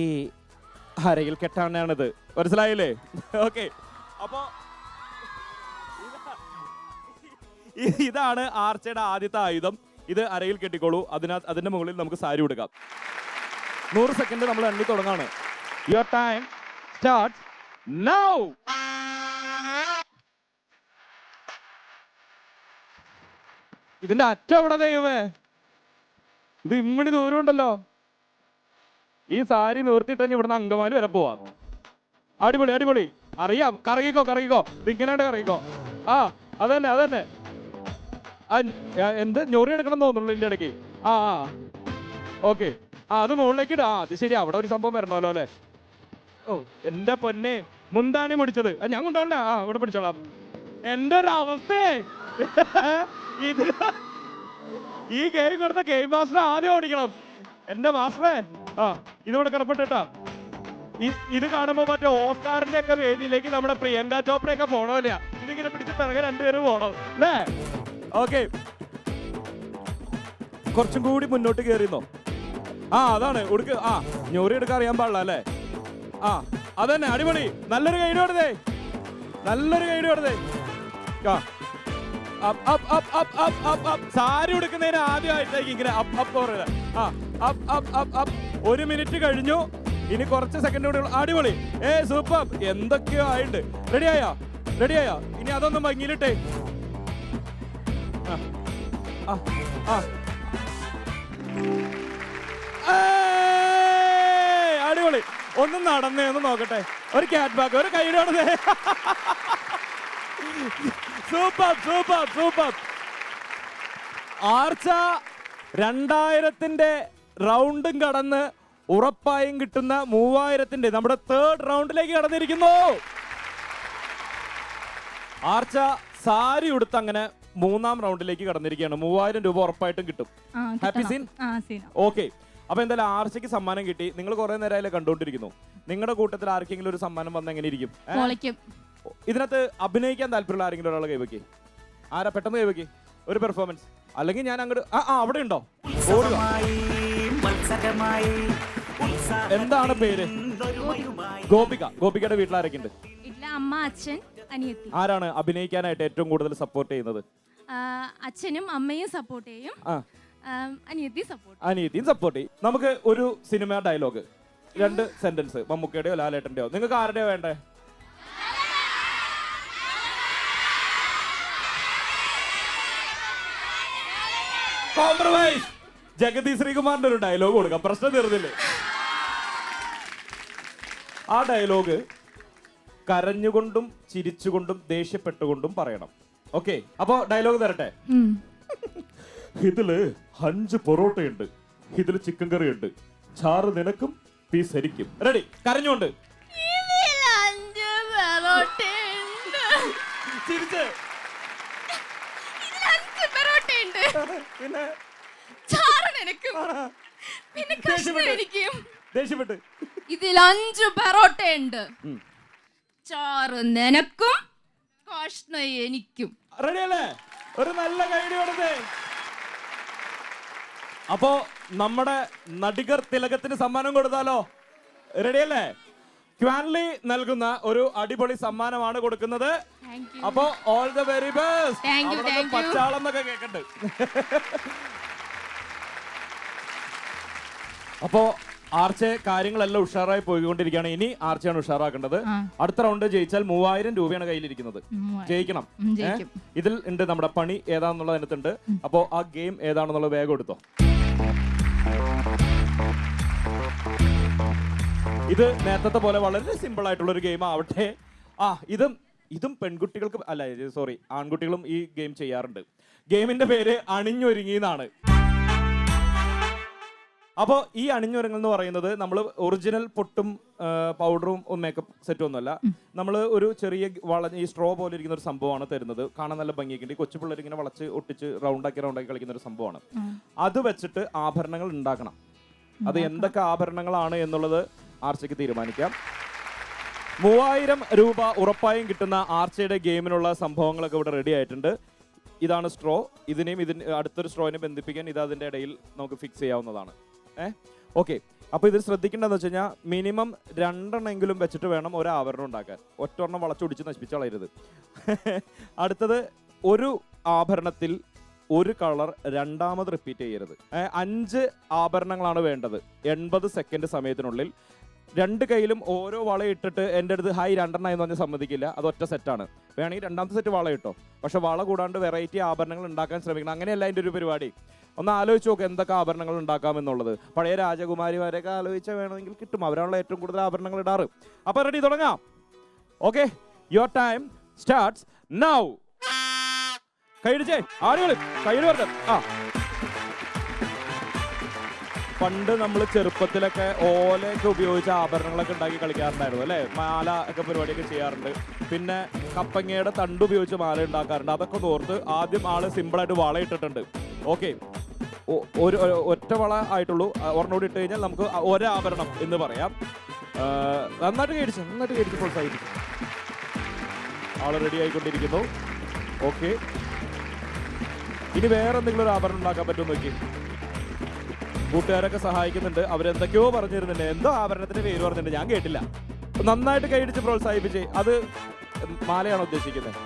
അരയിൽ കെട്ടാനാണിത്. മനസ്സിലായില്ലേ? ഓക്കെ, അപ്പോ ഇതാണ് ആർച്ചയുടെ ആദ്യത്തെ ആയുധം. ഇത് അരയിൽ കെട്ടിക്കോളൂ. അതിന്റെ മുകളിൽ നമുക്ക് സാരി ഉടുക്കാം. 100 സെക്കൻഡ് നമ്മൾ എണ്ണി തുടങ്ങാണ്. Your time start now. ഇതിന്റെ അറ്റം എവിടെ ദൈവമേ? ഇത് ഇമ്മണി ദൂരം ഉണ്ടല്ലോ. ഈ സാരി നിർത്തിയിട്ട് ഇവിടുന്ന് അങ്കമാലി വരെ പോവാ. അടിപൊളി അടിപൊളി. അറിയാം, കറങ്ങിക്കോ കറങ്ങിക്കോ. ഇങ്ങനെയാണ്ട് കറങ്ങിക്കോ. ആ അതന്നെ അതന്നെ. എന്ത് ഞൊറി എടുക്കണം തോന്നുന്നു ഇതിന്റെ ഇടയ്ക്ക്. ആ ആ ഓക്കെ. ആ അത് മുകളിലേക്ക് ഇടാ. അത് ശരി, അവിടെ ഒരു സംഭവം വരണമല്ലോ അല്ലേ? ഓ എന്റെ പൊന്നെ, മുന്താണി മുടിച്ചത് ഞാൻ കൊണ്ടോണ്ട. ആ ഇവിടെ പിടിച്ചോളാം. എന്റെ ഒരു അവസ്ഥയെ ഇത് ഈ ഗെയിം കൊടുത്ത ഗെയിം മാസ്റ്റർ ആദ്യം ഓടിക്കണം. എന്റെ മാസ്റ്ററെ, ആ ഇതിവിടെ കിടപ്പെട്ടാ. ഇത് കാണുമ്പോ മറ്റേ ഓസ്കാറിന്റെ ഒക്കെ വേദിയിലേക്ക് നമ്മുടെ പ്രിയങ്ക ചോപ്രയൊക്കെ പോണോല്ല. ഇതിങ്ങനെ പിടിച്ച് പിറകെ രണ്ടുപേരും പോണം അല്ലേ? ഓക്കെ, കുറച്ചും കൂടി മുന്നോട്ട് കയറിയെന്നോ. ആ അതാണ് ഉടുക്ക്. ആ ഞൊറി എടുക്കാൻ അറിയാൻ പാടില്ല അല്ലേ? ആ അതന്നെ, അടിപൊളി. നല്ലൊരു ഗൈഡ് കൊടുത്തേ, നല്ലൊരു ഗൈഡ് കൊടുത്തേ. സാരി ഉടുക്കുന്നതിന് ആദ്യമായിട്ടേക്ക് ഇങ്ങനെ പറയുന്നത്. 1 മിനിറ്റ് കഴിഞ്ഞു. ഇനി കുറച്ച് സെക്കൻഡ് കൂടെ. അടിപൊളി, സൂപ്പർ. എന്തൊക്കെയോ ആയിട്ടുണ്ട്. റെഡിയായോ? റെഡിയായോ? ഇനി അതൊന്നും ഭംഗിയിലിട്ടേ. അടിപൊളി. ഒന്ന് നടന്നേ, ഒന്ന് നോക്കട്ടെ. ഒരു ക്യാറ്റ് ബാക്ക്, ഒരു കൈയിടേ. Super super super. ആർച്ച 2000-ന്റെ റൗണ്ടും കടന്ന് ഉറപ്പായും കിട്ടുന്ന 3000-ന്റെ നമ്മുടെ തേർഡ് റൗണ്ടിലേക്ക് കടന്നിരിക്കുന്നു. ആർച്ച സാരി ഉടുത്ത് അങ്ങനെ 3-ാം റൗണ്ടിലേക്ക് കടന്നിരിക്കുകയാണ്. 3000 രൂപ ഉറപ്പായിട്ടും കിട്ടും. Happy scene? ഓക്കെ, അപ്പൊ എന്തായാലും ആർച്ചയ്ക്ക് സമ്മാനം കിട്ടി. നിങ്ങൾ കുറെ നേരമായാലും കണ്ടുകൊണ്ടിരിക്കുന്നു. നിങ്ങളുടെ കൂട്ടത്തിൽ ആർക്കെങ്കിലും ഒരു സമ്മാനം വന്ന എങ്ങനെ ഇരിക്കും? ഇതിനകത്ത് അഭിനയിക്കാൻ താല്പര്യമുള്ള ആരെങ്കിലും ഒരാളെ കൈവയ്ക്ക്. ആരാ? പെട്ടെന്ന് കൈവയ്ക്ക്. ഒരു പെർഫോമൻസ്. അല്ലെങ്കിൽ ഞാൻ അങ്ങോട്ട് അവിടെ ഉണ്ടോ? എന്താണ് പേര്? ഗോപിക. ഗോപികയുടെ വീട്ടിൽ ആരൊക്കെ ഉണ്ട്? അമ്മ, അച്ഛൻ, അനിയത്തി. ആരാണ് അഭിനയിക്കാനായിട്ട് ഏറ്റവും കൂടുതൽ സപ്പോർട്ട് ചെയ്യുന്നത്? അച്ഛനും അമ്മയും സപ്പോർട്ട് ചെയ്യും, അനിയത്തിയും സപ്പോർട്ട് ചെയ്യും. നമുക്ക് ഒരു സിനിമ ഡയലോഗ്, 2 സെന്റൻസ്, മമ്മൂക്കയുടെയോ ലാലേട്ടന്റെയോ. നിങ്ങൾക്ക് ആരുടെയോ വേണ്ടേ? കോംപ്രമൈസ്. ജഗതി ശ്രീകുമാറിന്റെ ഒരു ഡയലോഗ് കൊടുക്കാം, പ്രശ്നം തീർന്നില്ലേ? ആ ഡയലോഗ് കരഞ്ഞുകൊണ്ടും ചിരിച്ചുകൊണ്ടും ദേഷ്യപ്പെട്ടുകൊണ്ടും പറയണം. ഓക്കെ, അപ്പോ ഡയലോഗ് തരട്ടെ. ഇതില് 5 പൊറോട്ടയുണ്ട്, ഇതില് ചിക്കൻ കറി ഉണ്ട്, ചാറ് നിനക്കും പീസ് ശരിക്കും റെഡി കരഞ്ഞുകൊണ്ട് ഇതിൽ 5 പെറോട്ടയുണ്ട്. ചിരിച്ച് ഇതിൽ 5 പെറോട്ടയുണ്ട്. പിന്നെ ചാറ് നിനക്കും പിന്നെ കഷ്ണം എനിക്കും. ദേഷ്യപ്പെട്ട് ഇതിൽ 5 പെറോട്ടയുണ്ട്. ചാറ് നിനക്കും കഷ്ണം എനിക്കും. റെഡി അല്ലേ? ഒരു നല്ല കൈഡി കൊടുത്തേ. അപ്പോ നമ്മുടെ നടികർ തിലകത്തിന് സമ്മാനം കൊടുത്താലോ? റെഡി അല്ലേ? ക്വാൻലി നൽകുന്ന ഒരു അടിപൊളി സമ്മാനമാണ് കൊടുക്കുന്നത്. അപ്പോ ഓൾ ദ വെരി ബെസ്റ്റ്. പച്ചാളെന്നൊക്കെ കേക്കണ്ട്. അപ്പോ ആർച്ചെ കാര്യങ്ങളെല്ലാം ഉഷാറായി പോയിക്കൊണ്ടിരിക്കുകയാണ്. ഇനി ആർച്ചയാണ് ഉഷാറാക്കേണ്ടത്. അടുത്ത റൗണ്ട് ജയിച്ചാൽ 3000 രൂപയാണ് കയ്യിലിരിക്കുന്നത്. ജയിക്കണം. ഇതിൽ ഉണ്ട് നമ്മുടെ പണി ഏതാണെന്നുള്ളത് അതിനകത്തുണ്ട്. അപ്പോ ആ ഗെയിം ഏതാണെന്നുള്ളത് വേഗം എടുത്തോ. ഇത് നേരത്തെ പോലെ വളരെ സിമ്പിൾ ആയിട്ടുള്ള ഒരു ഗെയിം ആവട്ടെ. ഇതും പെൺകുട്ടികൾക്ക് അല്ല, സോറി, ആൺകുട്ടികളും ഈ ഗെയിം ചെയ്യാറുണ്ട്. ഗെയിമിന്റെ പേര് അണിഞ്ഞൊരുങ്ങി എന്നാണ്. അപ്പോൾ ഈ അണിഞ്ഞൊരുങ്ങൽ എന്ന് പറയുന്നത് നമ്മൾ ഒറിജിനൽ പൊട്ടും പൗഡറും മേക്കപ്പ് സെറ്റും ഒന്നുമല്ല. നമ്മൾ ഒരു ചെറിയ ഈ സ്ട്രോ പോലെ ഇരിക്കുന്ന ഒരു സംഭവമാണ് തരുന്നത്. കാണാൻ നല്ല ഭംഗിയൊക്കെ ഉണ്ട്. കൊച്ചു പിള്ളേർ ഇങ്ങനെ വളച്ച് ഒട്ടിച്ച് റൗണ്ടാക്കി കളിക്കുന്ന ഒരു സംഭവമാണ്. അത് വെച്ചിട്ട് ആഭരണങ്ങൾ ഉണ്ടാക്കണം. അത് എന്തൊക്കെ ആഭരണങ്ങളാണ് എന്നുള്ളത് ആർച്ചയ്ക്ക് തീരുമാനിക്കാം. 3000 രൂപ ഉറപ്പായും കിട്ടുന്ന ആർച്ചയുടെ ഗെയിമിനുള്ള സംഭവങ്ങളൊക്കെ ഇവിടെ റെഡി ആയിട്ടുണ്ട്. ഇതാണ് സ്ട്രോ. ഇതിന് അടുത്തൊരു സ്ട്രോയിനെ ബന്ധിപ്പിക്കാൻ ഇത് അതിൻ്റെ ഇടയിൽ നമുക്ക് ഫിക്സ് ചെയ്യാവുന്നതാണ്. ഓക്കെ. അപ്പോൾ ഇതിൽ ശ്രദ്ധിക്കേണ്ടതെന്ന് വെച്ച് കഴിഞ്ഞാൽ മിനിമം 2 എണ്ണമെങ്കിലും വെച്ചിട്ട് വേണം ഒരു ആഭരണം ഉണ്ടാക്കാൻ. ഒറ്റൊരെണ്ണം വളച്ചൊടിച്ച് നശിപ്പിച്ച് കളയരുത്. അടുത്തത്, ഒരു ആഭരണത്തിൽ ഒരു കളർ രണ്ടാമത് റിപ്പീറ്റ് ചെയ്യരുത്. 5 ആഭരണങ്ങളാണ് വേണ്ടത് 80 സെക്കൻഡ് സമയത്തിനുള്ളിൽ. 2 കയ്യിലും ഓരോ വള ഇട്ടിട്ട് എൻ്റെ അടുത്ത് ഹായ് 2 എണ്ണം എന്ന് പറഞ്ഞാൽ സമ്മതിക്കില്ല. അത് ഒറ്റ സെറ്റാണ്. വേണമെങ്കിൽ 2ാമത്തെ സെറ്റ് വള ഇട്ടോ. പക്ഷെ വള കൂടാണ്ട് വെറൈറ്റി ആഭരണങ്ങൾ ഉണ്ടാക്കാൻ ശ്രമിക്കണം. അങ്ങനെയല്ല അതിൻ്റെ ഒരു പരിപാടി. ഒന്ന് ആലോചിച്ച് നോക്കുക എന്തൊക്കെ ആഭരണങ്ങൾ ഉണ്ടാക്കാം എന്നുള്ളത്. പഴയ രാജകുമാരിമാരെയൊക്കെ ആലോചിച്ചാൽ വേണമെങ്കിൽ കിട്ടും. അവരാണല്ലോ ഏറ്റവും കൂടുതൽ ആഭരണങ്ങൾ ഇടാറ്. അപ്പോൾ റെഡി, തുടങ്ങാം. Okay, your time starts now. കൈയിടിച്ചേ ആളുകൾ കൈയ്യിൽ വരട്ടെ. പണ്ട് നമ്മൾ ചെറുപ്പത്തിലൊക്കെ ഓലയൊക്കെ ഉപയോഗിച്ച് ആഭരണങ്ങളൊക്കെ ഉണ്ടാക്കി കളിക്കാറുണ്ടായിരുന്നു അല്ലേ? മാല ഒക്കെ പരിപാടിയൊക്കെ ചെയ്യാറുണ്ട്. പിന്നെ കപ്പങ്ങയുടെ തണ്ട് ഉപയോഗിച്ച് മാല ഉണ്ടാക്കാറുണ്ട്. അതൊക്കെ ഓർത്ത് ആദ്യം ആള് സിമ്പിളായിട്ട് വള ഇട്ടിട്ടുണ്ട്. ഓക്കെ, ഒറ്റ വള ആയിട്ടുള്ളൂ. ഒരെണ്ണോട് ഇട്ട് കഴിഞ്ഞാൽ നമുക്ക് ഒരാഭരണം എന്ന് പറയാം. നന്നായിട്ട് കേടിച്ച് പ്രോത്സാഹിപ്പിക്കും. ആള് റെഡി ആയിക്കൊണ്ടിരിക്കുന്നു. ഓക്കെ, ഇനി വേറെ എന്തെങ്കിലും ഒരു ആഭരണം ഉണ്ടാക്കാൻ പറ്റുമോ നോക്കി. കൂട്ടുകാരൊക്കെ സഹായിക്കുന്നുണ്ട്. അവരെന്തൊക്കെയോ പറഞ്ഞിരുന്നുണ്ട്. എന്തോ ആഭരണത്തിന്റെ പേര് പറഞ്ഞിട്ടുണ്ട്, ഞാൻ കേട്ടില്ല. നന്നായിട്ട് കൈയടിച്ച് പ്രോത്സാഹിപ്പിച്ചേ. അത് മാലയാണോ ഉദ്ദേശിക്കുന്നത്?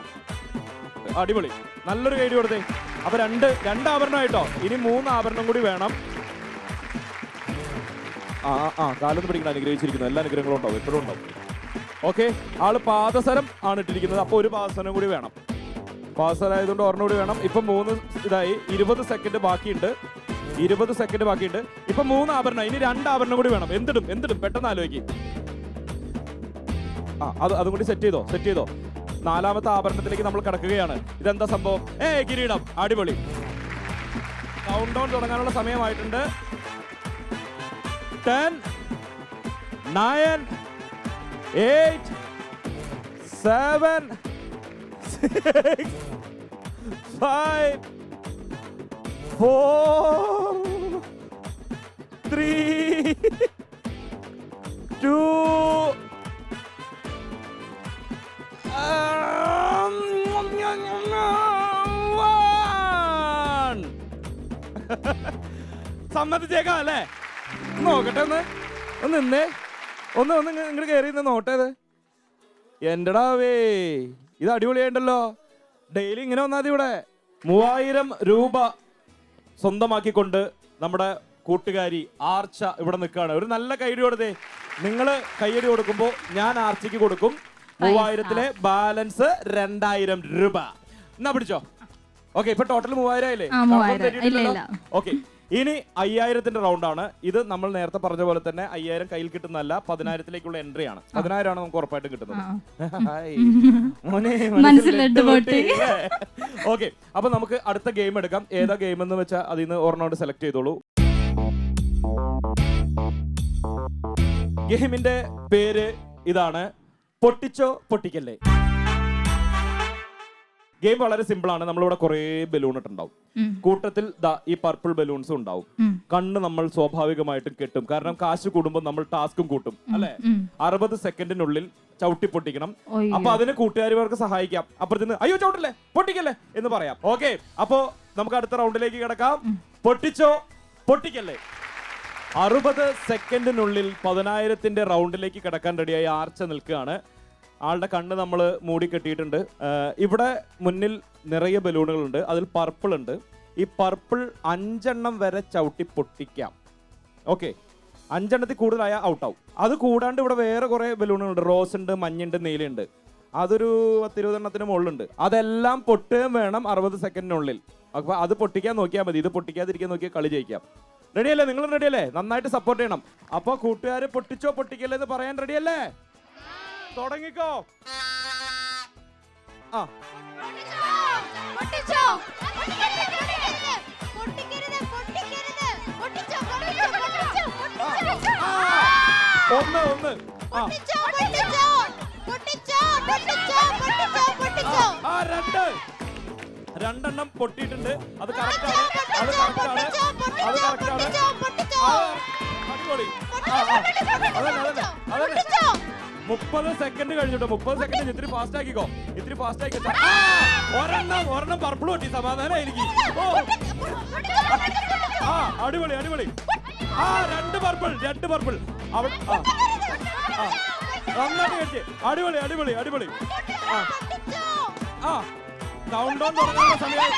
അടിപൊളി, നല്ലൊരു കൈഡി കൊടുത്തേ. അപ്പൊ രണ്ട് ആഭരണമായിട്ടോ. ഇനി 3 ആഭരണം കൂടി വേണം. കാലൊന്നും പിടിക്കണം. അനുഗ്രഹിച്ചിരിക്കുന്നു. എല്ലാ അനുഗ്രഹങ്ങളും ഉണ്ടാവും, എപ്പോഴും ഉണ്ടാവും. ഓക്കെ, ആള് പാദസരം ആണ് ഇട്ടിരിക്കുന്നത്. അപ്പൊ ഒരു പാദസരം കൂടി വേണം. പാദസരം ആയതുകൊണ്ട് ഒരെണ്ണം കൂടി വേണം. ഇപ്പൊ 3 ഇതായി. 20 സെക്കൻഡ് ബാക്കിയുണ്ട്. ഇപ്പൊ 3 ആഭരണം. ഇനി 2 ആഭരണം കൂടി വേണം. എന്തിടും പെട്ടെന്ന് ആലോചിക്കും. അതും കൂടി സെറ്റ് ചെയ്തോ. 4ാമത്തെ ആഭരണത്തിലേക്ക് നമ്മൾ കിടക്കുകയാണ്. ഇതെന്താ സംഭവം? കിരീടം. അടിപൊളി. കൗണ്ട് ഡൗൺ തുടങ്ങാനുള്ള സമയമായിട്ടുണ്ട്. 10, 9, 8, 7, 6, 5, 4, 3, 2, 1. സമ്മതിച്ചേക്കാം അല്ലേ? നോക്കട്ടെ, ഒന്ന് നിന്നേ. ഒന്ന് ഇങ്ങോട്ട് കയറി നോട്ടേത്. എന്റെടാവേ, ഇത് അടിപൊളിയായിട്ടല്ലോ. ഡെയിലി ഇങ്ങനെ വന്നാൽ മതി. ഇവിടെ 3000 രൂപ സ്വന്തമാക്കിക്കൊണ്ട് നമ്മുടെ കൂട്ടുകാരി ആർച്ച ഇവിടെ നിൽക്കുകയാണ്. ഒരു നല്ല കൈയടി കൊടുത്തേ. നിങ്ങൾ കൈയടി കൊടുക്കുമ്പോൾ ഞാൻ ആർച്ചയ്ക്ക് കൊടുക്കും 3000-ലെ ബാലൻസ് 2000 രൂപ. എന്നാ പിടിച്ചോ. ഓക്കെ, ഇപ്പൊ ടോട്ടൽ 3000 ആയില്ലേ? ഓക്കെ, ഇനി 5000-ന്റെ റൗണ്ടാണ്. ഇത് നമ്മൾ നേരത്തെ പറഞ്ഞ പോലെ തന്നെ 5000 കയ്യിൽ കിട്ടുന്നതല്ല, 10000-ലേക്കുള്ള എൻട്രി ആണ്. 10000 ആണ് നമുക്ക് ഉറപ്പായിട്ടും കിട്ടുന്നത്. ഓക്കെ, അപ്പൊ നമുക്ക് അടുത്ത ഗെയിം എടുക്കാം. ഏതാ ഗെയിം എന്ന് വെച്ചാൽ അതിൽ നിന്ന് ഒരെണ്ണോട് സെലക്ട് ചെയ്തോളൂ. ഗെയിമിന്റെ പേര് ഇതാണ്, പൊട്ടിച്ചോ പൊട്ടിക്കല്ലേ. ഗെയിം വളരെ സിമ്പിൾ ആണ്. നമ്മളിവിടെ കുറെ ബലൂൺ ഇട്ടുണ്ടാവും, കൂട്ടത്തിൽ ഈ പർപ്പിൾ ബലൂൺസും ഉണ്ടാവും. കണ്ണ് നമ്മൾ സ്വാഭാവികമായിട്ടും കെട്ടും, കാരണം കാശ് കൂടുമ്പോൾ നമ്മൾ ടാസ്കും കൂട്ടും അല്ലെ. 60 സെക്കൻഡിനുള്ളിൽ ചവിട്ടി പൊട്ടിക്കണം. അപ്പൊ അതിന് കൂട്ടുകാരിമാർക്ക് സഹായിക്കാം, അപ്പുറത്തുനിന്ന് അയ്യോ ചവിട്ടല്ലേ പൊട്ടിക്കല്ലേ എന്ന് പറയാം. ഓക്കെ, അപ്പോ നമുക്ക് അടുത്ത റൗണ്ടിലേക്ക് കിടക്കാം. പൊട്ടിച്ചോ പൊട്ടിക്കല്ലേ. 60 സെക്കൻഡിനുള്ളിൽ 10,000ന്റെ റൗണ്ടിലേക്ക് കിടക്കാൻ റെഡിയായി ആർച്ച നിൽക്കുകയാണ്. ആളുടെ കണ്ണ് നമ്മൾ മൂടി കെട്ടിയിട്ടുണ്ട്. ഇവിടെ മുന്നിൽ നിറയെ ബലൂണുകളുണ്ട്, അതിൽ പർപ്പിൾ ഉണ്ട്. ഈ പർപ്പിൾ 5 എണ്ണം വരെ ചവിട്ടി പൊട്ടിക്കാം. ഓക്കെ, 5 എണ്ണത്തിൽ കൂടുതലായ ഔട്ടാവും. അത് കൂടാണ്ട് ഇവിടെ വേറെ കുറെ ബലൂണുകളുണ്ട്, റോസ് ഉണ്ട്, മഞ്ഞുണ്ട്, നീലയുണ്ട്. അതൊരു 10-20 എണ്ണത്തിന് മുകളിലുണ്ട്. അതെല്ലാം പൊട്ടുകയും വേണം 60 സെക്കൻഡിനുള്ളിൽ. അപ്പൊ അത് പൊട്ടിക്കാൻ നോക്കിയാൽ മതി, ഇത് പൊട്ടിക്കാതിരിക്കാൻ നോക്കിയാൽ കളി ജയിക്കാം. റെഡിയല്ലേ? നിങ്ങൾ റെഡിയല്ലേ? നന്നായിട്ട് സപ്പോർട്ട് ചെയ്യണം. അപ്പൊ കൂട്ടുകാർ പൊട്ടിച്ചോ പൊട്ടിക്കല്ലേ എന്ന് പറയാൻ റെഡിയല്ലേ? തുടങ്ങിക്കോ. ആ ഒന്ന് രണ്ടെണ്ണം പൊട്ടിയിട്ടുണ്ട്. അത് കറക്റ്റാണ്, അത് കറക്റ്റാണ്, അത് കറക്റ്റാണ്. അടിപൊളി. അതന്നെ 30 സെക്കൻഡ് കഴിഞ്ഞിട്ടോ. 30 സെക്കൻഡ് ഇത്തിരി ഫാസ്റ്റ് ആക്കിക്കോ, ഇത്തിരി ഫാസ്റ്റ് ആക്കിക്കോ. ഒരെണ്ണം പർപ്പിൾ പൊട്ടി, സമാധാനം എനിക്ക്. അടിപൊളി അടിപൊളി. 2 പർപ്പിൾ അവിടെ. നന്നായിട്ട് കഴിച്ച്. അടിപൊളി അടിപൊളി അടിപൊളി. കൗണ്ട് ഡൗൺ തുടങ്ങാനുള്ള സമയം.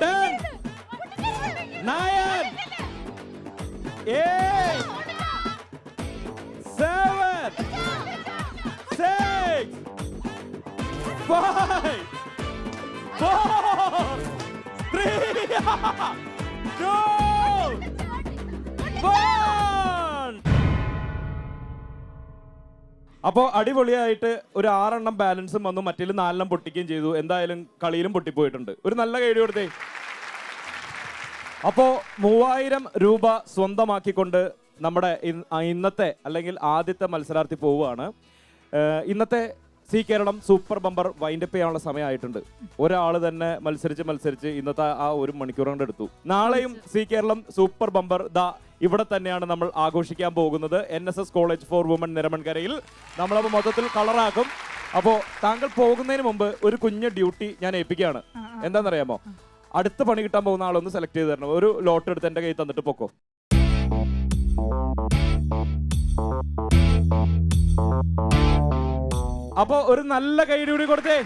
10 9 8 7 6 5 4 3 2 1. അപ്പോ അടിപൊളിയായിട്ട് ഒരു 6 എണ്ണം ബാലൻസും വന്നു, മറ്റേ 4 എണ്ണം പൊട്ടിക്കുകയും ചെയ്തു. എന്തായാലും കളിയിലും പൊട്ടിപ്പോയിട്ടുണ്ട്. ഒരു നല്ല കൈഡി കൊടുത്തേ. അപ്പോ 3000 രൂപ സ്വന്തമാക്കിക്കൊണ്ട് നമ്മുടെ ഇന്നത്തെ അല്ലെങ്കിൽ ആദ്യത്തെ മത്സരാർത്ഥി പോവുകയാണ്. ഇന്നത്തെ Zee Keralam super bumper wind up ചെയ്യാനുള്ള സമയമായിട്ടുണ്ട്. ഒരാൾ തന്നെ മത്സരിച്ച് ഇന്നത്തെ ആ 1 മണിക്കൂർ കൊണ്ട് എടുത്തു. നാളെയും സി കേരളം സൂപ്പർ ബമ്പർ ഇവിടെ തന്നെയാണ് നമ്മൾ ആഘോഷിക്കാൻ പോകുന്നത്. NSS കോളേജ് ഫോർ വുമൺ നിരമൺകരയിൽ നമ്മളപ്പോൾ മൊത്തത്തിൽ കളറാക്കും. അപ്പോൾ താങ്കൾ പോകുന്നതിന് മുമ്പ് ഒരു കുഞ്ഞ് ഡ്യൂട്ടി ഞാൻ ഏൽപ്പിക്കുകയാണ്. എന്താണെന്നറിയാമോ? അടുത്ത പണി കിട്ടാൻ പോകുന്ന ആളൊന്ന് സെലക്ട് ചെയ്ത് തരണം. ഒരു ലോട്ട് എടുത്ത് എൻ്റെ കയ്യിൽ തന്നിട്ട് പൊക്കോ. അപ്പോ ഒരു നല്ല കൈയ്യടി കൂടി കൊടുത്തേ.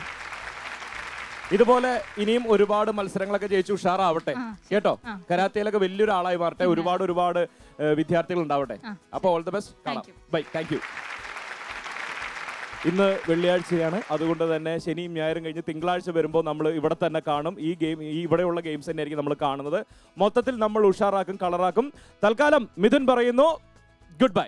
ഇതുപോലെ ഇനിയും ഒരുപാട് മത്സരങ്ങളൊക്കെ ജയിച്ചു ഉഷാറാവട്ടെ കേട്ടോ. കരാത്തയിലൊക്കെ വലിയൊരു ആളായി മാറട്ടെ. ഒരുപാട് വിദ്യാർത്ഥികൾ ഉണ്ടാവട്ടെ. അപ്പൊ ഓൾ ദി ബെസ്റ്റ്. കാണാം. ബൈ. Thank you. ഇന്ന് വെള്ളിയാഴ്ചയാണ്, അതുകൊണ്ട് തന്നെ ശനിയും ഞായറും കഴിഞ്ഞ് തിങ്കളാഴ്ച വരുമ്പോൾ നമ്മൾ ഇവിടെ തന്നെ കാണും. ഇവിടെയുള്ള ഗെയിംസ് തന്നെയായിരിക്കും നമ്മൾ കാണുന്നത്. മൊത്തത്തിൽ നമ്മൾ ഉഷാറാക്കും, കളറാക്കും. തൽക്കാലം മിഥുൻ പറയുന്നു ഗുഡ് ബൈ.